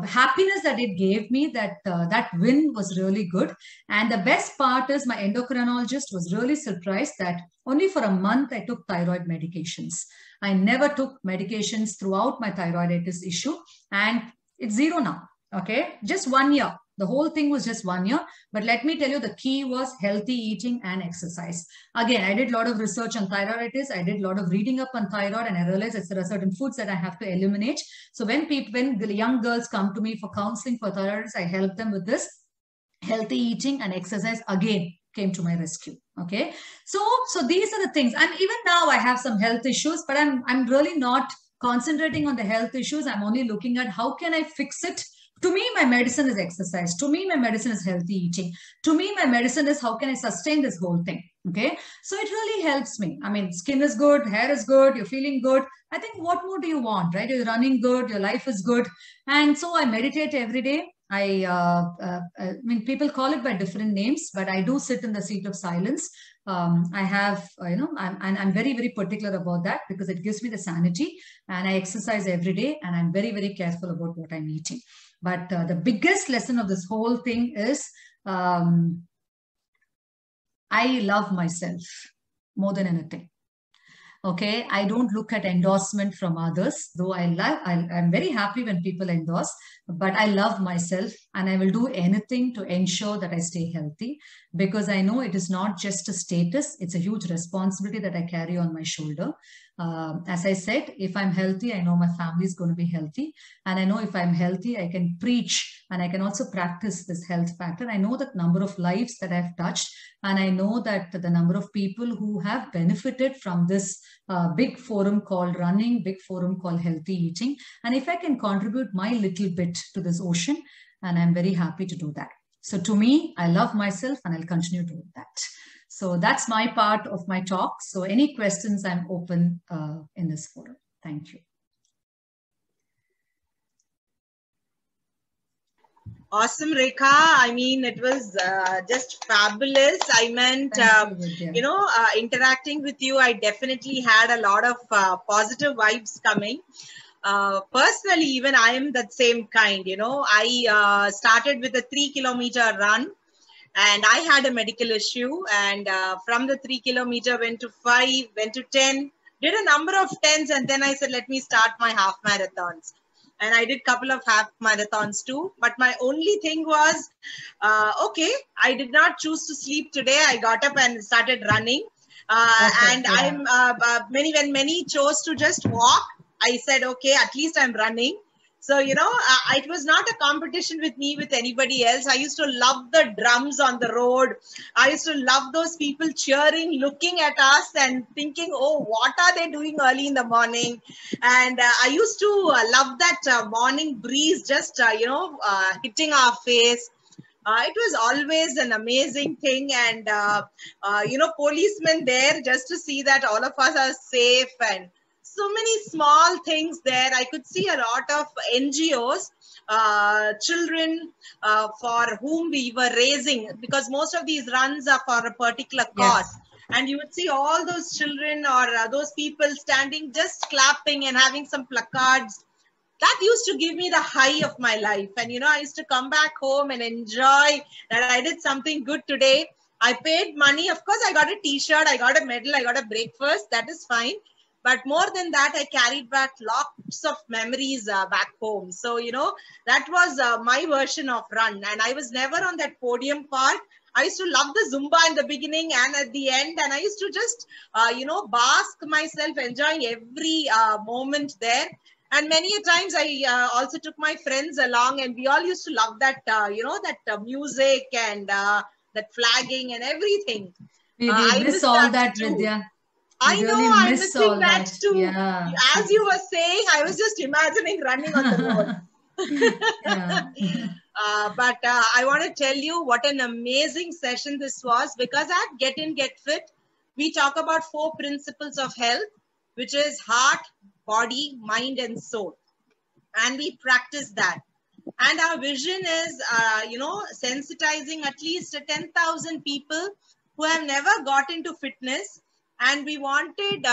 Speaker 2: happiness that it gave me, that win was really good. And the best part is my endocrinologist was really surprised that only for a month I took thyroid medications. I never took medications throughout my thyroiditis issue, and it's zero now. Okay, just 1 year. The whole thing was just 1 year. But let me tell you, the key was healthy eating and exercise. Again, I did a lot of research on thyroiditis. I did a lot of reading up on thyroid, and I realized that there are certain foods that I have to eliminate. So when the young girls come to me for counseling for thyroiditis, I help them with this. Healthy eating and exercise again came to my rescue. Okay. So these are the things. And even now I have some health issues, but I'm really not concentrating on the health issues. I'm only looking at how can I fix it. To me, my medicine is exercise. To me, my medicine is healthy eating. To me, my medicine is how can I sustain this whole thing. Okay. So it really helps me. I mean, skin is good, hair is good, you're feeling good. I think what more do you want, right? You're running good, your life is good. And so I meditate every day. I mean, people call it by different names, but I do sit in the seat of silence. I have, I'm very, very particular about that because it gives me the sanity, and I exercise every day, and I'm very, very careful about what I'm eating. But the biggest lesson of this whole thing is I love myself more than anything. Okay, I don't look at endorsement from others, though I'm very happy when people endorse, but I love myself, and I will do anything to ensure that I stay healthy, because I know it is not just a status, it's a huge responsibility that I carry on my shoulder. As I said, if I'm healthy, I know my family is going to be healthy. And I know if I'm healthy, I can preach and I can also practice this health factor. I know the number of lives that I've touched, and I know that the number of people who have benefited from this big forum called running, big forum called healthy eating. And if I can contribute my little bit to this ocean, and I'm very happy to do that. So to me, I love myself, and I'll continue doing that. So that's my part of my talk. So any questions, I'm open in this forum. Thank you.
Speaker 1: Awesome, Rekha. I mean, it was just fabulous. I meant, interacting with you, I definitely had a lot of positive vibes coming. Personally, even I am that same kind, I started with a 3-kilometer run. And I had a medical issue, and from the 3-kilometer went to 5, went to 10, did a number of 10s, and then I said, let me start my half marathons. And I did a couple of half marathons too. But my only thing was, okay, I did not choose to sleep today. I got up and started running. When many chose to just walk, I said, okay, at least I'm running. So, it was not a competition with me, with anybody else. I used to love the drums on the road. I used to love those people cheering, looking at us and thinking, oh, what are they doing early in the morning? And I used to love that morning breeze just, hitting our face. It was always an amazing thing. And, policemen there just to see that all of us are safe, and so many small things there. I could see a lot of NGOs, children for whom we were raising, because most of these runs are for a particular cause. Yes. And you would see all those children or those people standing, just clapping and having some placards. That used to give me the high of my life. And, I used to come back home and enjoy that I did something good today. I paid money. Of course, I got a t-shirt, I got a medal, I got a breakfast. That is fine. But more than that, I carried back lots of memories back home. So, that was my version of run. And I was never on that podium part. I used to love the Zumba in the beginning and at the end. And I used to just, bask myself, enjoying every moment there. And many a times I also took my friends along, and we all used to love that, that music and that flagging and everything.
Speaker 2: We miss all that, Vidyaa.
Speaker 1: I know, I'm missing that too. Yeah. As you were saying, I was just imagining running on the road. But I want to tell you what an amazing session this was, because at Get In, Get Fit, we talk about 4 principles of health, which is heart, body, mind, and soul. And we practice that. And our vision is, sensitizing at least 10,000 people who have never got into fitness. And we wanted,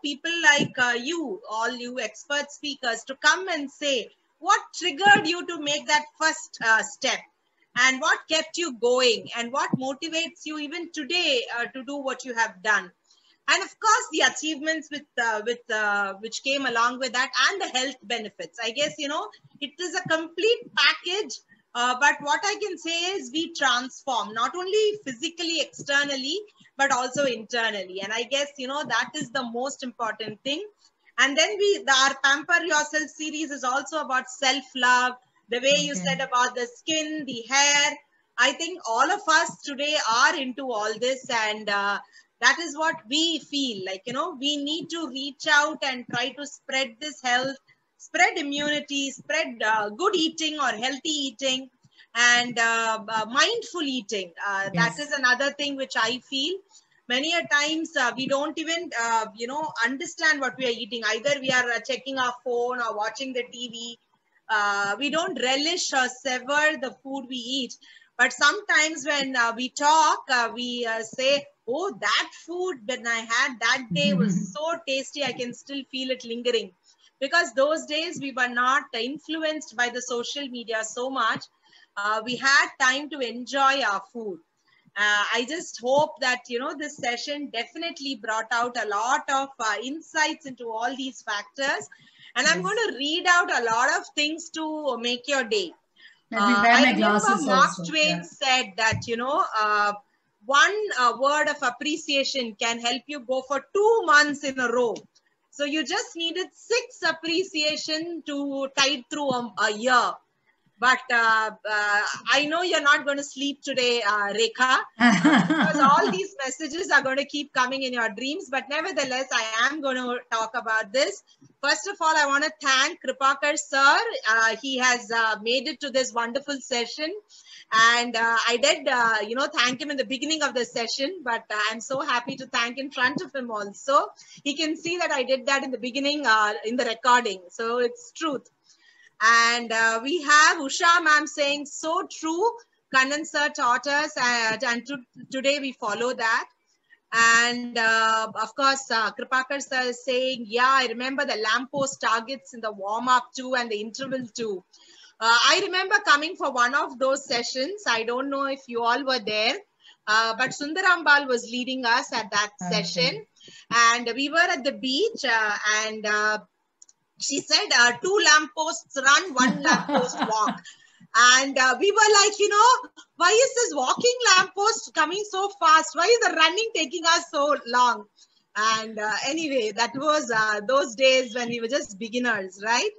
Speaker 1: people like you, all you expert speakers, to come and say, what triggered you to make that first step? And what kept you going? And what motivates you even today to do what you have done? And of course, the achievements which came along with that, and the health benefits. I guess, it is a complete package. But what I can say is we transform, not only physically, externally, but also internally. And I guess, that is the most important thing. And then our Pamper Yourself series is also about self-love, the way you said about the skin, the hair. I think all of us today are into all this, and that is what we feel like, we need to reach out and try to spread this health, spread immunity, spread good eating or healthy eating, and mindful eating. That is another thing which I feel. Many a times we don't even, understand what we are eating. Either we are checking our phone or watching the TV. We don't relish or savor the food we eat. But sometimes when we talk, we say, oh, that food when I had that day was so tasty, I can still feel it lingering. Because those days we were not influenced by the social media so much. We had time to enjoy our food. I just hope that, this session definitely brought out a lot of insights into all these factors. And I'm going to read out a lot of things to make your day. I remember Mark Twain said that, one word of appreciation can help you go for 2 months in a row. So you just needed 6 appreciation to tide through a year. But I know you're not going to sleep today, Rekha, because all these messages are going to keep coming in your dreams. But nevertheless, I am going to talk about this. First of all, I want to thank Kripakar sir. He has made it to this wonderful session. And I did, thank him in the beginning of the session, but I'm so happy to thank in front of him also. He can see that I did that in the beginning in the recording. So it's truth. And we have Usha ma'am saying, so true, Kannan sir taught us, and today we follow that. And of course, Kripakar sir is saying, yeah, I remember the lamppost targets in the warm-up too and the interval too. I remember coming for one of those sessions. I don't know if you all were there, but Sundarambal was leading us at that session. And we were at the beach and she said, 2 lampposts run, 1 lamppost walk. And we were like, why is this walking lamppost coming so fast? Why is the running taking us so long? And anyway, that was those days when we were just beginners, right?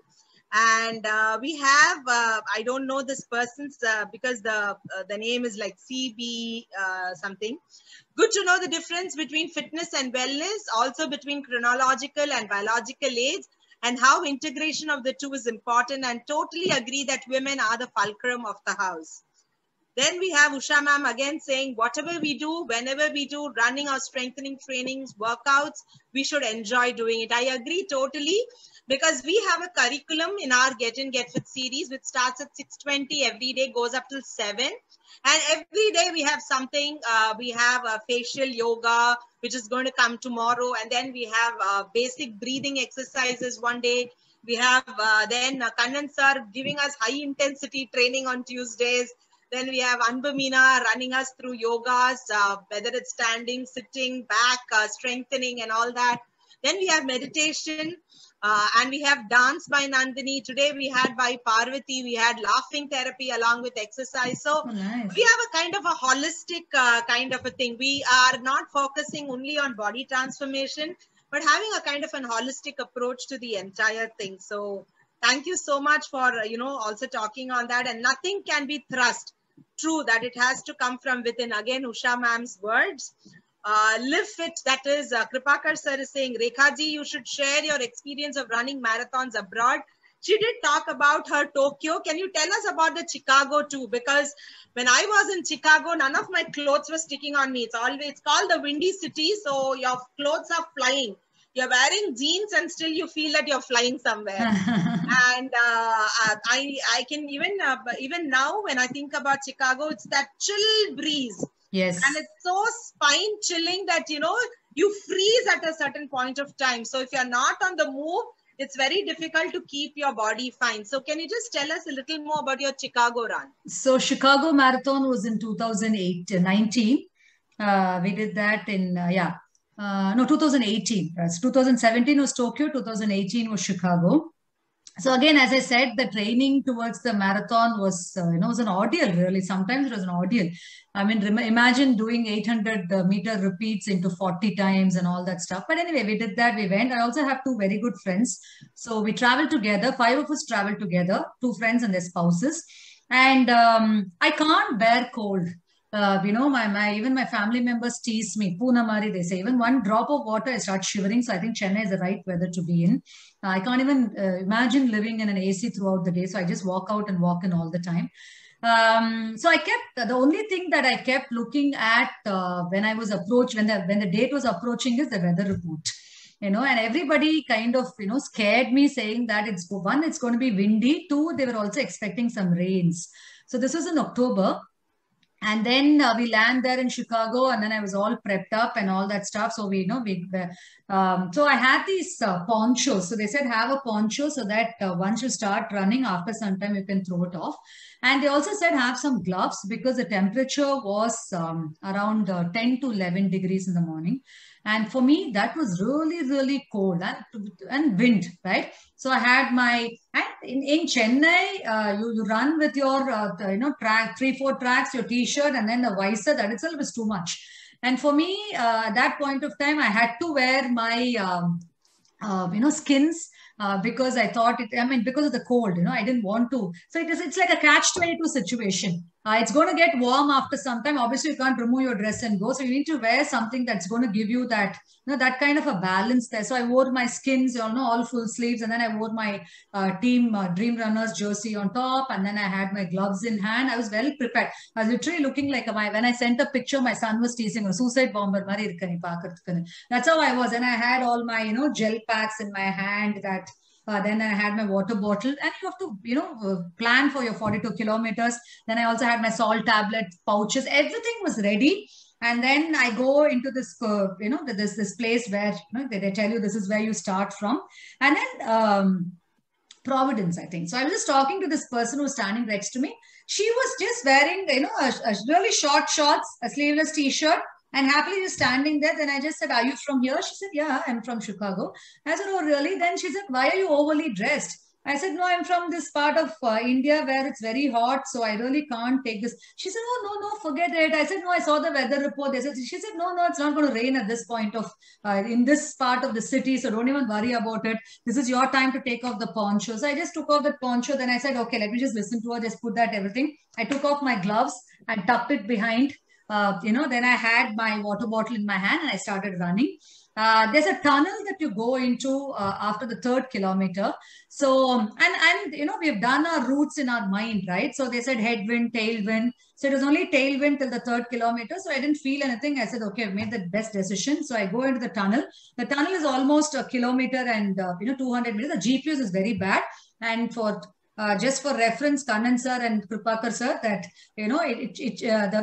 Speaker 1: And we have, I don't know this person's because the name is like CB something. Good to know the difference between fitness and wellness, also between chronological and biological age, and how integration of the two is important, and totally agree that women are the fulcrum of the house. Then we have Usha ma'am again saying, whatever we do, whenever we do, running or strengthening trainings, workouts, we should enjoy doing it. I agree totally, because we have a curriculum in our Get In Get Fit series, which starts at 6:20 every day, goes up till 7. And every day we have something. We have a facial yoga, which is going to come tomorrow. And then we have basic breathing exercises one day. We have then Kannan sir giving us high intensity training on Tuesdays. Then we have Anbamina running us through yogas, whether it's standing, sitting, back, strengthening and all that. Then we have meditation and we have dance by Nandini. Today we had by Parvati, we had laughing therapy along with exercise. So
Speaker 2: nice.
Speaker 1: We have a kind of a holistic kind of a thing. We are not focusing only on body transformation, but having a kind of an holistic approach to the entire thing. So thank you so much for, also talking on that. And nothing can be thrust. True that it has to come from within. Again, Usha ma'am's words. Live fit, that is, Kripakar sir is saying, Rekha ji, you should share your experience of running marathons abroad. She did talk about her Tokyo. Can you tell us about the Chicago too? Because when I was in Chicago, none of my clothes were sticking on me. It's called the Windy City, so your clothes are flying. You're wearing jeans and still you feel that you're flying somewhere. And I can even now when I think about Chicago, it's that chill breeze.
Speaker 2: Yes.
Speaker 1: And it's so spine chilling that, you freeze at a certain point of time. So if you're not on the move, it's very difficult to keep your body fine. So can you just tell us a little more about your Chicago run?
Speaker 2: So Chicago Marathon was in 2019. We did that in, 2018. 2017 was Tokyo, 2018 was Chicago. So again, as I said, the training towards the marathon was, was an ordeal, really. Sometimes it was an ordeal. I mean, imagine doing 800-meter repeats into 40 times and all that stuff. But anyway, we did that. We went. I also have two very good friends. So we traveled together. 5 of us traveled together, 2 friends and their spouses. And I can't bear cold. Even my family members tease me. Poonamari, they say, even one drop of water, I start shivering. So I think Chennai is the right weather to be in. I can't even imagine living in an AC throughout the day. So I just walk out and walk in all the time. So I kept, the only thing that I kept looking at when I was approached, when the date was approaching is the weather report. And everybody kind of, scared me saying that it's going to be windy. 2, they were also expecting some rains. So this was in October. And then we land there in Chicago, and then I was all prepped up and all that stuff. So so I had these ponchos. So they said have a poncho so that once you start running, after some time you can throw it off. And they also said have some gloves because the temperature was around 10 to 11 degrees in the morning. And for me, that was really, really cold and wind, right? So I had in Chennai, you run with your, track, 3-4 tracks, your t-shirt, and then the visor, that itself is too much. And for me, at that point of time, I had to wear my, skins because I thought because of the cold, I didn't want to. So it's like a catch-22 situation. It's going to get warm after some time. Obviously, you can't remove your dress and go. So you need to wear something that's going to give you that, that kind of a balance there. So I wore my skins, all full sleeves. And then I wore my team Dream Runners jersey on top. And then I had my gloves in hand. I was well prepared. I was literally looking like when I sent a picture, my son was teasing, a suicide bomber. That's how I was. And I had all my, gel packs in my hand that then I had my water bottle, and you have to, plan for your 42 kilometers. Then I also had my salt tablet pouches. Everything was ready. And then I go into this, this place where they tell you this is where you start from. And then Providence, I think. So I was just talking to this person who was standing next to me. She was just wearing, a really short shorts, a sleeveless t-shirt, and happily just standing there. Then I just said, are you from here? She said, yeah, I'm from Chicago. I said, oh, really? Then she said, why are you overly dressed? I said, no, I'm from this part of India where it's very hot, so I really can't take this. She said, oh, no, forget it. I said, no, I saw the weather report. She said, no, it's not going to rain at this point of, in this part of the city, so don't even worry about it. This is your time to take off the poncho. So I just took off the poncho. Then I said, okay, let me just listen to her, just put that everything. I took off my gloves and tucked it behind. Then I had my water bottle in my hand and I started running. There's a tunnel that you go into after the 3rd kilometer. So, we have done our routes in our mind, right? So they said headwind, tailwind. So it was only tailwind till the 3rd kilometer. So I didn't feel anything. I said, okay, I've made the best decision. So I go into the tunnel. The tunnel is almost a kilometer and, 200 meters. The GPS is very bad. And just for reference, Kannan sir and Kripakar sir, that,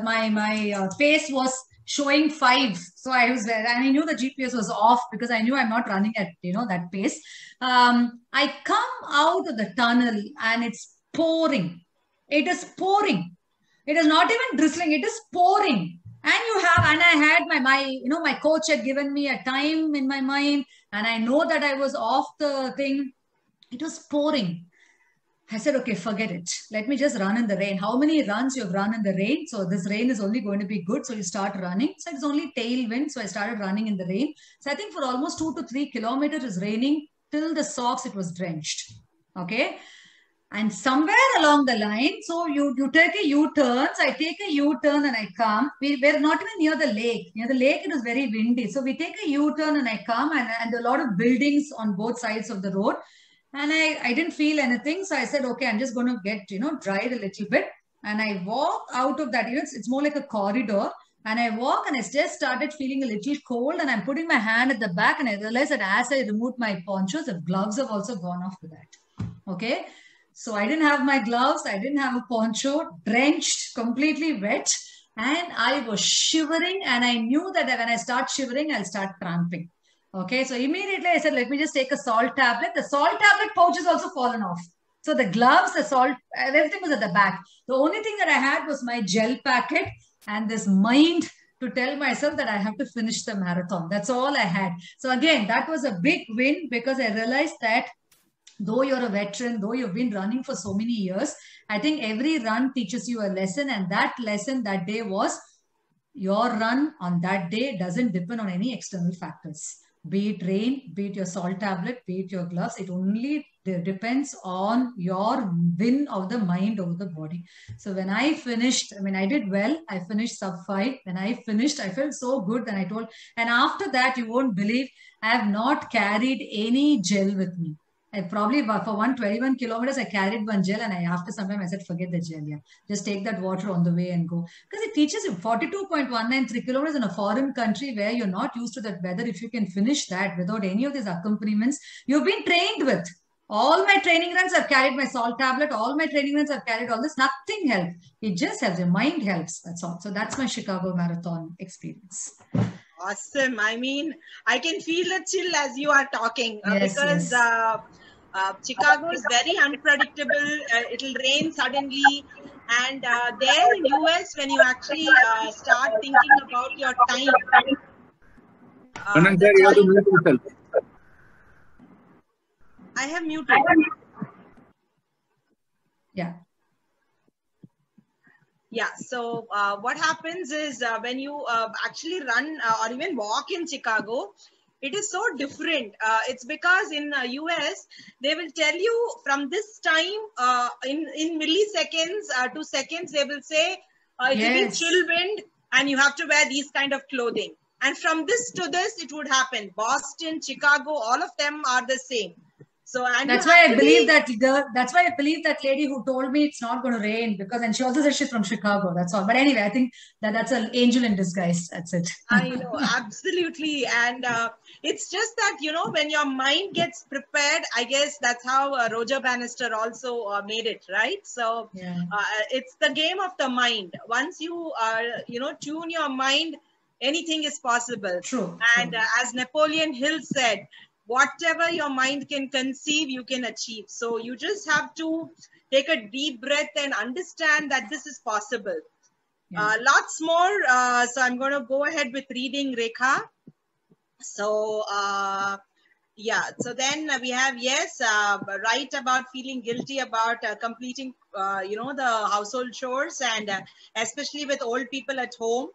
Speaker 2: my pace was showing 5. So I was there and I knew the GPS was off because I knew I'm not running at, that pace. I come out of the tunnel and it's pouring. It is pouring. It is not even drizzling. It is pouring. And I had my coach had given me a time in my mind and I know that I was off the thing. It was pouring. I said, okay, forget it. Let me just run in the rain. How many runs you have run in the rain? So this rain is only going to be good. So you start running. So it's only tailwind. So I started running in the rain. So I think for almost 2 to 3 kilometers it's raining till the socks, it was drenched. Okay. And somewhere along the line, so you take a U-turn. So I take a U-turn and I come. We're not even near the lake. Near the lake, it was very windy. So we take a U-turn and I come and a lot of buildings on both sides of the road. And I didn't feel anything. So I said, okay, I'm just going to get, dried a little bit. And I walk out of that. It's more like a corridor. And I walk and I just started feeling a little cold. And I'm putting my hand at the back. And I realized that as I removed my ponchos, the gloves have also gone off with that. Okay. So I didn't have my gloves. I didn't have a poncho, drenched, completely wet. And I was shivering. And I knew that when I start shivering, I'll start cramping. Okay, so immediately I said, let me just take a salt tablet. The salt tablet pouch has also fallen off. So the gloves, the salt, everything was at the back. The only thing that I had was my gel packet and this mind to tell myself that I have to finish the marathon. That's all I had. So again, that was a big win because I realized that though you're a veteran, though you've been running for so many years, I think every run teaches you a lesson. And that lesson that day was your run on that day doesn't depend on any external factors. Be it rain, be it your salt tablet, be it your gloves. It only depends on your win of the mind over the body. So when I finished, I did well. I finished sub 5. When I finished, I felt so good. And I told, and after that, you won't believe, I have not carried any gel with me. I probably for 121 kilometers, I carried one gel and after some time I said, forget the gel. Yeah, just take that water on the way and go. Because it teaches you 42.193 kilometers in a foreign country where you're not used to that weather. If you can finish that without any of these accompaniments, you've been trained with. All my training runs, I've carried my salt tablet. All my training runs, I've carried all this. Nothing helps. It just helps. Your mind helps. That's all. So that's my Chicago Marathon experience.
Speaker 1: Awesome. I can feel the chill as you are talking because Chicago is very unpredictable. It'll rain suddenly. And there in US, when you actually start thinking about your time. I have muted.
Speaker 2: Yeah.
Speaker 1: Yeah. So what happens is when you actually run or even walk in Chicago, it is so different. It's because in US, they will tell you from this time in milliseconds to seconds, they will say it will be chill wind and you have to wear these kind of clothing. And from this to this, it would happen. Boston, Chicago, all of them are the same. So
Speaker 2: that's why I believe that that's why I believe that lady who told me it's not going to rain and she also said she's from Chicago. That's all. But anyway, I think that's an angel in disguise. That's it.
Speaker 1: I know, absolutely. And it's just that, when your mind gets prepared, I guess that's how Roger Bannister also made it, right? So it's the game of the mind. Once you, tune your mind, anything is possible.
Speaker 2: True.
Speaker 1: And as Napoleon Hill said, whatever your mind can conceive, you can achieve. So you just have to take a deep breath and understand that this is possible. Lots more. So I'm going to go ahead with reading Rekha. So Yeah, so then we have, yes, right about feeling guilty about completing, the household chores, and especially with old people at home.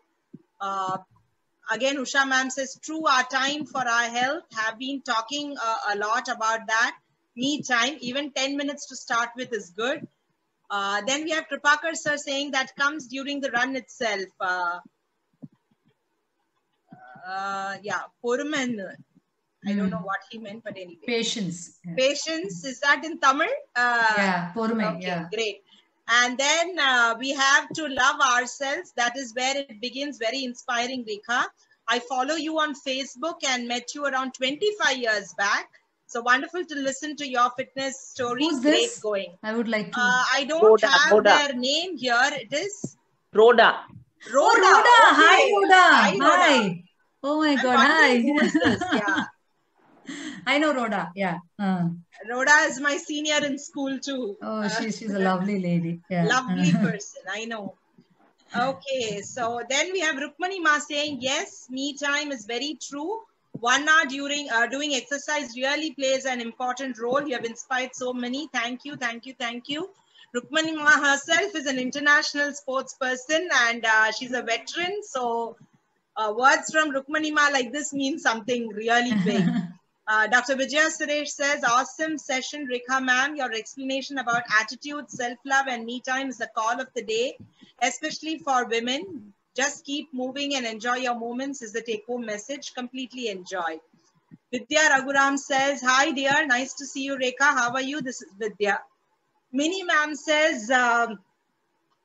Speaker 1: Again, Usha ma'am says, true, our time for our health. Have been talking a lot about that. Me time, even 10 minutes to start with is good. Then we have Kripakar sir saying that comes during the run itself. Yeah, Poruman. I don't know what he meant, but anyway.
Speaker 2: Patience.
Speaker 1: Yeah. Patience, is that in Tamil?
Speaker 2: Yeah, Porume,
Speaker 1: okay,
Speaker 2: yeah.
Speaker 1: Great. And then we have to love ourselves. That is where it begins. Very inspiring, Rekha. I follow you on Facebook and met you around 25 years back. So wonderful to listen to your fitness story.
Speaker 2: Who's this?
Speaker 1: Great going.
Speaker 2: I would like to.
Speaker 1: I don't have their name here. It is
Speaker 3: Rhoda.
Speaker 2: Oh, Rhoda.
Speaker 1: Okay.
Speaker 2: Hi, Rhoda.
Speaker 1: Hi.
Speaker 2: Hi. Oh my God. Hi.
Speaker 1: Who is this? Yeah.
Speaker 2: I know Rhoda. Yeah.
Speaker 1: Rhoda is my senior in school too.
Speaker 2: Oh, she's a lovely lady. Yeah.
Speaker 1: Lovely person. I know. Okay. So then we have Rukmani Ma saying, yes, me time is very true. 1 hour during doing exercise really plays an important role. You have inspired so many. Thank you. Thank you. Thank you. Rukmani Ma herself is an international sports person, and she's a veteran. So words from Rukmani Ma like this mean something really big. Dr. Vidyaa Suresh says, awesome session, Rekha ma'am. Your explanation about attitude, self-love and me time is the call of the day, especially for women. Just keep moving and enjoy your moments is the take-home message. Completely enjoy. Vidya Raghuram says, hi dear, nice to see you, Rekha. How are you? This is Vidya. Mini ma'am says,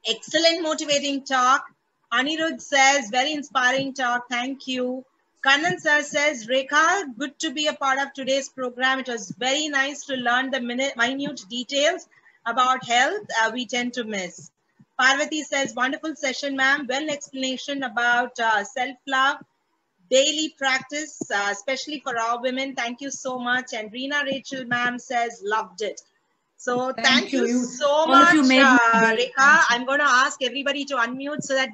Speaker 1: excellent motivating talk. Anirudh says, very inspiring talk. Thank you. Kannan sir says, Rekha, good to be a part of today's program. It was very nice to learn the minute details about health we tend to miss. Parvati says, wonderful session, ma'am. Well explanation about self-love, daily practice, especially for our women. Thank you so much. And Reena Rachel, ma'am, says, loved it. So thank you so much, Rekha. I'm going to ask everybody to unmute so that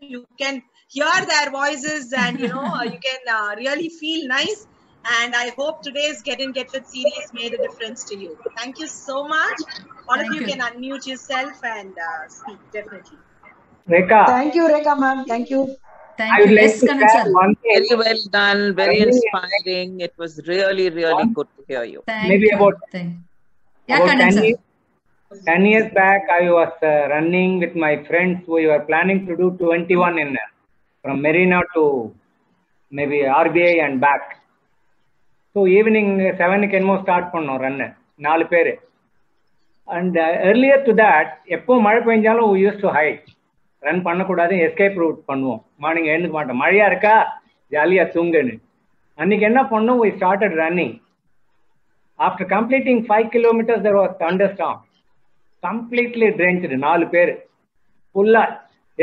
Speaker 1: you can hear their voices and you can really feel nice. And I hope today's Get In Get Fit series made a difference to you. Thank you so much. All of you can unmute yourself and speak, definitely.
Speaker 4: Rekha.
Speaker 5: Thank you, Rekha ma'am. Thank you.
Speaker 2: Thank you. Yes, Kannan sir.
Speaker 3: Very well done. Very inspiring. It was really, really good to hear you.
Speaker 2: Thank you.
Speaker 4: About
Speaker 2: 10
Speaker 4: years back, I was running with my friends. We were planning to do 21 in from Marina to maybe RBI and back. So evening 7 can start run 4 பேரு. And earlier to that, எப்போ மழை பெஞ்சாலும் we used to hide. Run பண்ணக்கூடாது, escape root பண்ணுவோம். Morning எழுந்துக்க மாட்டோம். மழையா இருக்கா ஜாலியா தூங்குன்னு. அன்னைக்கு என்ன பண்ணோம், we started running. After completing 5 kilometers, there was thunderstorm. Completely drenched. 4 பேர் ஃபுல்லா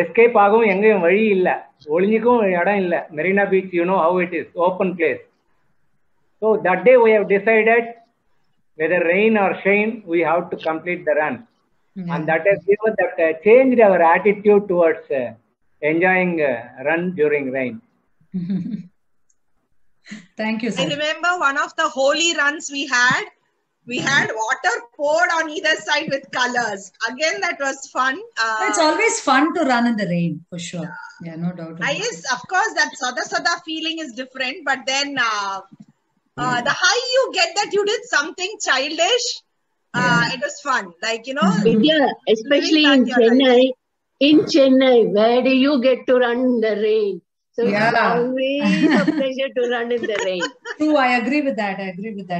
Speaker 4: எஸ்கேப் ஆகவும் எங்கேயும் வழி இல்லை, ஒளிஞ்சிக்கும் இடம் இல்லை. Marina beach, you know how it is, open place. So that day we have decided whether rain or shine, we have to complete the run. And that has given that changed our attitude towards enjoying run during rain.
Speaker 2: Thank you, sir.
Speaker 1: I remember one of the holy runs we had water poured on either side with colors. Again, that was fun.
Speaker 2: It's always fun to run in the rain, for sure. Yeah, no doubt.
Speaker 1: Yes, of course, that sada feeling is different. But then the high you get that you did something childish, it was fun. Like,
Speaker 6: Vidya, especially in Chennai, where do you get to run in the rain? So it's always a pleasure to run in the rain.
Speaker 2: True, I agree with that.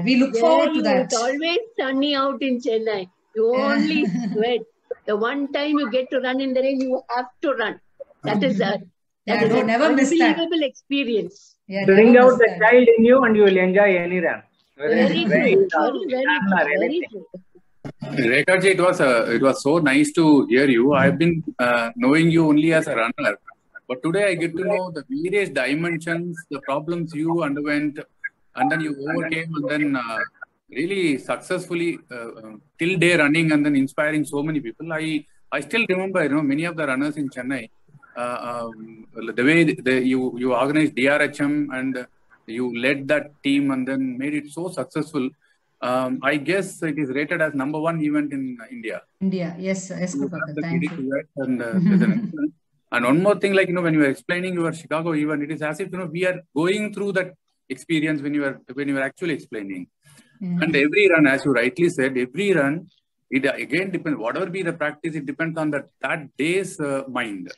Speaker 2: We look forward to that.
Speaker 6: It's always sunny out in Chennai. You only sweat. The one time you get to run in the rain, you have to run. That is an unbelievable experience.
Speaker 2: Yeah,
Speaker 4: bring out the child in you and you will enjoy any run.
Speaker 6: Very true.
Speaker 7: Rekha ji, it was so nice to hear you. I've been knowing you only as a runner, but today I get to know the various dimensions, the problems you underwent, and then you overcame, and then really successfully till day running, and then inspiring so many people. I still remember, many of the runners in Chennai, the way you organized DRHM, and You led that team and then made it so successful. I guess it is rated as #1 event in India.
Speaker 2: India, yes, sir. Yes,
Speaker 7: You
Speaker 2: Papa.
Speaker 7: have the
Speaker 2: Thank
Speaker 7: credit
Speaker 2: you.
Speaker 7: to it, and there's an excellent. And one more thing, like, when you were explaining your Chicago event, it is as if, we are going through that experience when you are actually explaining. And every run, as you rightly said, every run, it again depends, whatever be the practice, it depends on that day's mind.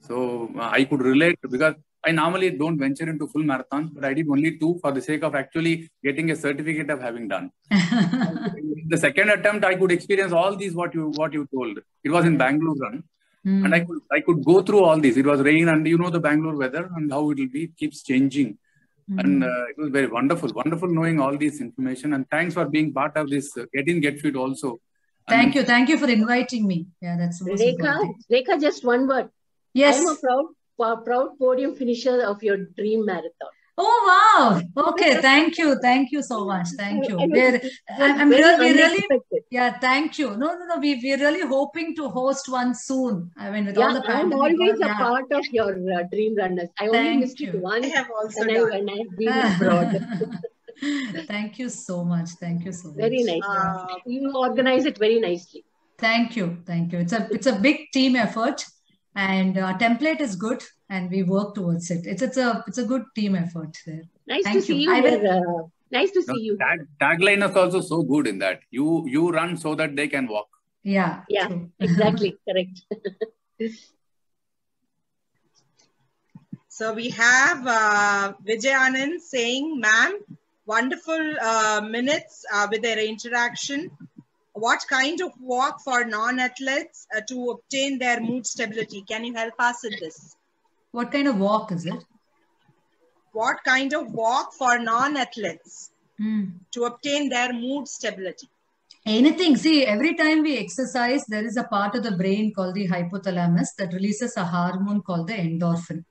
Speaker 7: So I could relate, because I normally don't venture into full marathons, but I did only 2 for the sake of actually getting a certificate of having done. The second attempt, I could experience all these what you told. It was in Bangalore run, and I could go through all these. It was rain, and the Bangalore weather and how it will be, it keeps changing. And it was very wonderful knowing all this information. And thanks for being part of this Get Fit also.
Speaker 2: Thank you for inviting me. Yeah, that's the most important.
Speaker 6: Rekha, just one word.
Speaker 2: Yes.
Speaker 6: I am a proud podium finisher of your dream marathon.
Speaker 2: Oh, wow. Okay. Thank you so much. Thank you. I'm really, yeah, thank you. No. We're really hoping to host one soon. I mean, with all the pandemic.
Speaker 6: I'm always a part of your dream runners. I only missed it once.
Speaker 1: I have also
Speaker 6: when I've been abroad.
Speaker 2: Thank you so much. Thank you so much.
Speaker 6: Very nice. You organize it very nicely.
Speaker 2: Thank you. It's a big team effort. And our template is good, and we work towards it. It's a good team effort there.
Speaker 6: Nice to see you. Nice to see you.
Speaker 7: Tagline is also so good in that you run so that they can walk.
Speaker 6: Yeah, exactly, correct.
Speaker 1: So we have Vidyaa saying, "Ma'am, wonderful minutes with their interaction. What kind of walk for non-athletes to obtain their mood stability? Can you help us in this?"
Speaker 2: What kind of walk is it?
Speaker 1: What kind of walk for non-athletes to obtain their mood stability?
Speaker 2: Anything. See, every time we exercise, there is a part of the brain called the hypothalamus that releases a hormone called the endorphin.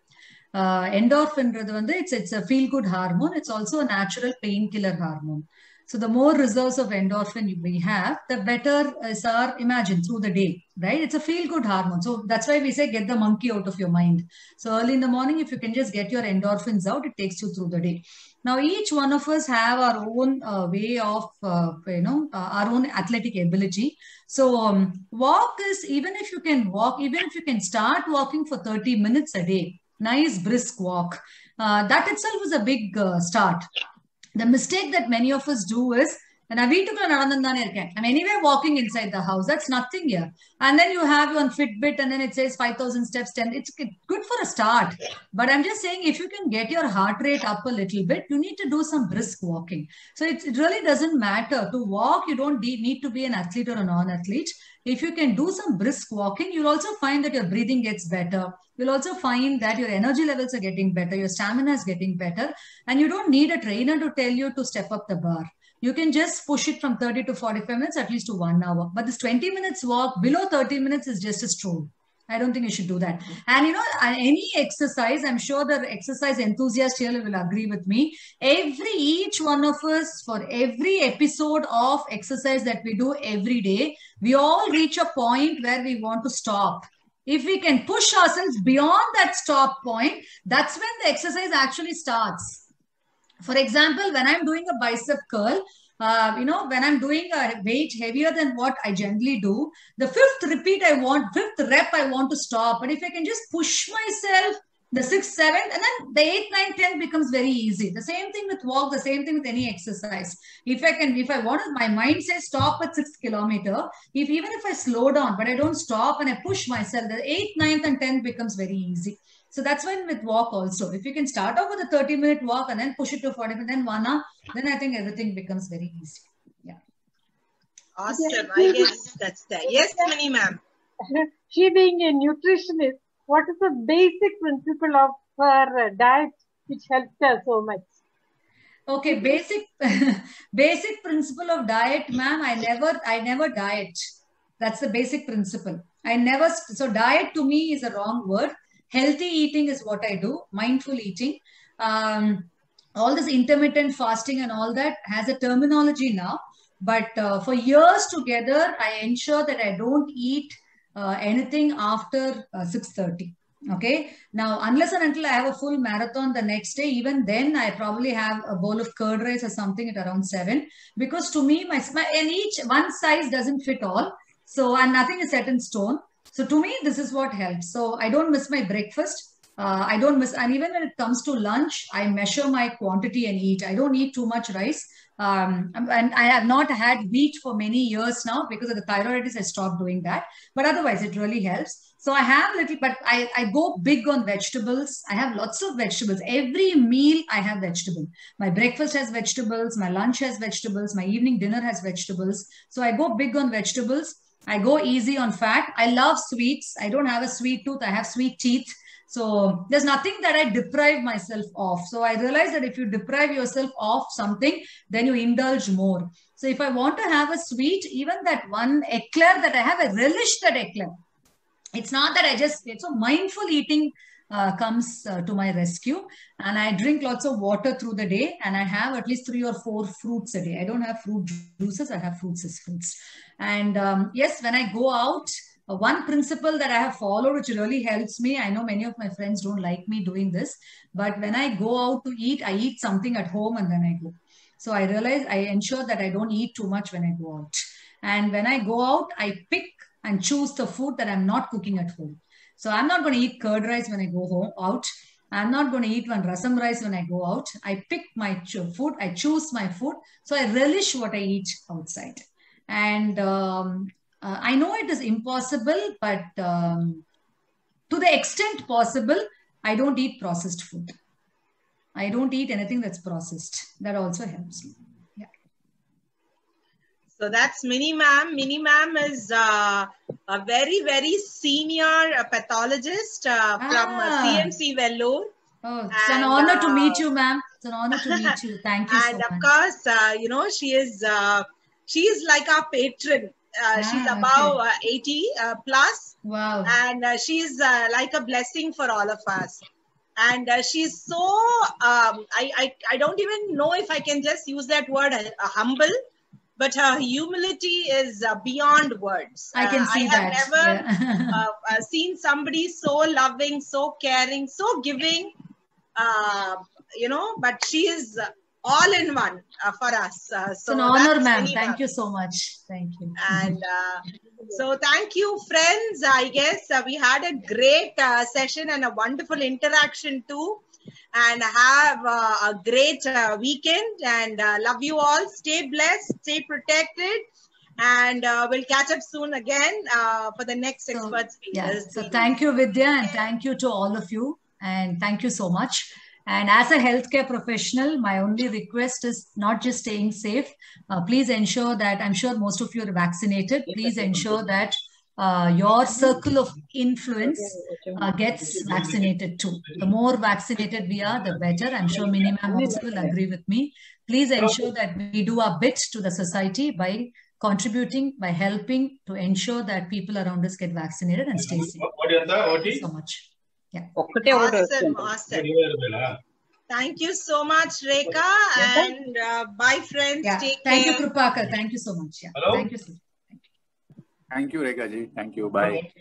Speaker 2: Endorphin, it's a feel-good hormone. It's also a natural painkiller hormone. So the more reserves of endorphin we have, the better is our imagine through the day, right? It's a feel-good hormone. So that's why we say get the monkey out of your mind. So early in the morning, if you can just get your endorphins out, it takes you through the day. Now, each one of us have our own way of, our own athletic ability. So walk is, even if you can start walking for 30 minutes a day, nice brisk walk, that itself is a big start. The mistake that many of us do is, I'm anyway walking inside the house. That's nothing here. And then you have your Fitbit and then it says 5,000 steps, 10. It's good for a start. But I'm just saying, if you can get your heart rate up a little bit, you need to do some brisk walking. So it really doesn't matter. To walk, you don't need to be an athlete or a non-athlete. If you can do some brisk walking, you'll also find that your breathing gets better. You'll also find that your energy levels are getting better. Your stamina is getting better. And you don't need a trainer to tell you to step up the bar. You can just push it from 30 to 45 minutes, at least to 1 hour. But this 20 minutes walk below 30 minutes is just a stroll. I don't think you should do that. And any exercise, I'm sure the exercise enthusiast here will agree with me. Each one of us, for every episode of exercise that we do every day, we all reach a point where we want to stop. If we can push ourselves beyond that stop point, that's when the exercise actually starts. For example, when I'm doing a bicep curl, when I'm doing a weight heavier than what I generally do, the fifth rep I want to stop. But if I can just push myself, the 6th, 7th, and then the 8th, 9th, 10th becomes very easy. The same thing with walk, the same thing with any exercise. If I want to, my mind says stop at 6th kilometer. Even if I slow down, but I don't stop and I push myself, the 8th, 9th, and 10th becomes very easy. So that's why with walk also, if you can start off with a 30-minute walk and then push it to 40 minutes, then 1 hour, then I think everything becomes very easy. Yeah.
Speaker 1: Awesome. I guess that's that. Yes, Mani ma'am.
Speaker 5: She being a nutritionist, what is the basic principle of her diet which helped her so much?
Speaker 2: Okay, basic principle of diet, ma'am. I never diet. That's the basic principle. So diet to me is a wrong word. Healthy eating is what I do. Mindful eating. All this intermittent fasting and all that has a terminology now. But for years together, I ensure that I don't eat anything after 6:30. Okay. Now, unless and until I have a full marathon the next day, even then I probably have a bowl of curd rice or something at around 7. Because to me, and each one size doesn't fit all. So, and nothing is set in stone. So to me, this is what helps. So I don't miss my breakfast. I don't miss, and even when it comes to lunch, I measure my quantity and eat. I don't eat too much rice. And I have not had wheat for many years now because of the thyroiditis. I stopped doing that. But otherwise, it really helps. So I have little, but I go big on vegetables. I have lots of vegetables. Every meal I have vegetable. My breakfast has vegetables. My lunch has vegetables. My evening dinner has vegetables. So I go big on vegetables. I go easy on fat. I love sweets. I don't have a sweet tooth. I have sweet teeth. So there's nothing that I deprive myself of. So I realize that if you deprive yourself of something, then you indulge more. So if I want to have a sweet, even that one eclair that I have, I relish that eclair. It's not that I just, so mindful eating comes to my rescue, and I drink lots of water through the day, and I have at least 3 or 4 fruits a day. I don't have fruit juices, I have fruits as fruits. And yes, when I go out, one principle that I have followed, which really helps me, I know many of my friends don't like me doing this, but when I go out to eat, I eat something at home and then I go. So I realize I ensure that I don't eat too much when I go out. And when I go out, I pick and choose the food that I'm not cooking at home. So I'm not going to eat curd rice when I go out. I'm not going to eat one rasam rice when I go out. I pick my food. I choose my food. So I relish what I eat outside. And I know it is impossible, but to the extent possible, I don't eat processed food. I don't eat anything that's processed. That also helps me. Yeah.
Speaker 1: So that's Mini Ma'am. Mini Ma'am is a very, very senior pathologist from CMC Vellore.
Speaker 2: Oh, it's an honor to meet you, ma'am. It's an honor to meet you. Thank you so much.
Speaker 1: And of course, you know, she is like our patron. She's above 80 plus.
Speaker 2: Wow.
Speaker 1: And she's like a blessing for all of us. And she's so, I don't even know if I can just use that word, humble, but her humility is beyond words.
Speaker 2: I can see that.
Speaker 1: I have never seen somebody so loving, so caring, so giving, you know, but she is all in one for us. So
Speaker 2: it's an honor, ma'am. Thank you so much. Thank you.
Speaker 1: And so thank you, friends. I guess we had a great session and a wonderful interaction too. And have a great weekend. And love you all. Stay blessed. Stay protected. And we'll catch up soon again for the next expert speakers.
Speaker 2: Yeah. So thank you, Vidya, and thank you to all of you. And thank you so much. And as a healthcare professional, my only request is not just staying safe. Please ensure that, I'm sure most of you are vaccinated. Please ensure that your circle of influence gets vaccinated too. The more vaccinated we are, the better. I'm sure Mini Ma'am also will agree with me. Please ensure that we do our bit to the society by contributing, by helping to ensure that people around us get vaccinated and stay safe. Thank you so much. Yeah.
Speaker 1: Awesome, awesome. Thank you so much, Rekha, and bye, friends.
Speaker 2: Yeah.
Speaker 1: Take
Speaker 2: Thank
Speaker 1: care.
Speaker 2: you, Krupakar. Thank you so much. Yeah. Thank you, sir.
Speaker 7: Thank you, Rekha ji. Thank you. Bye.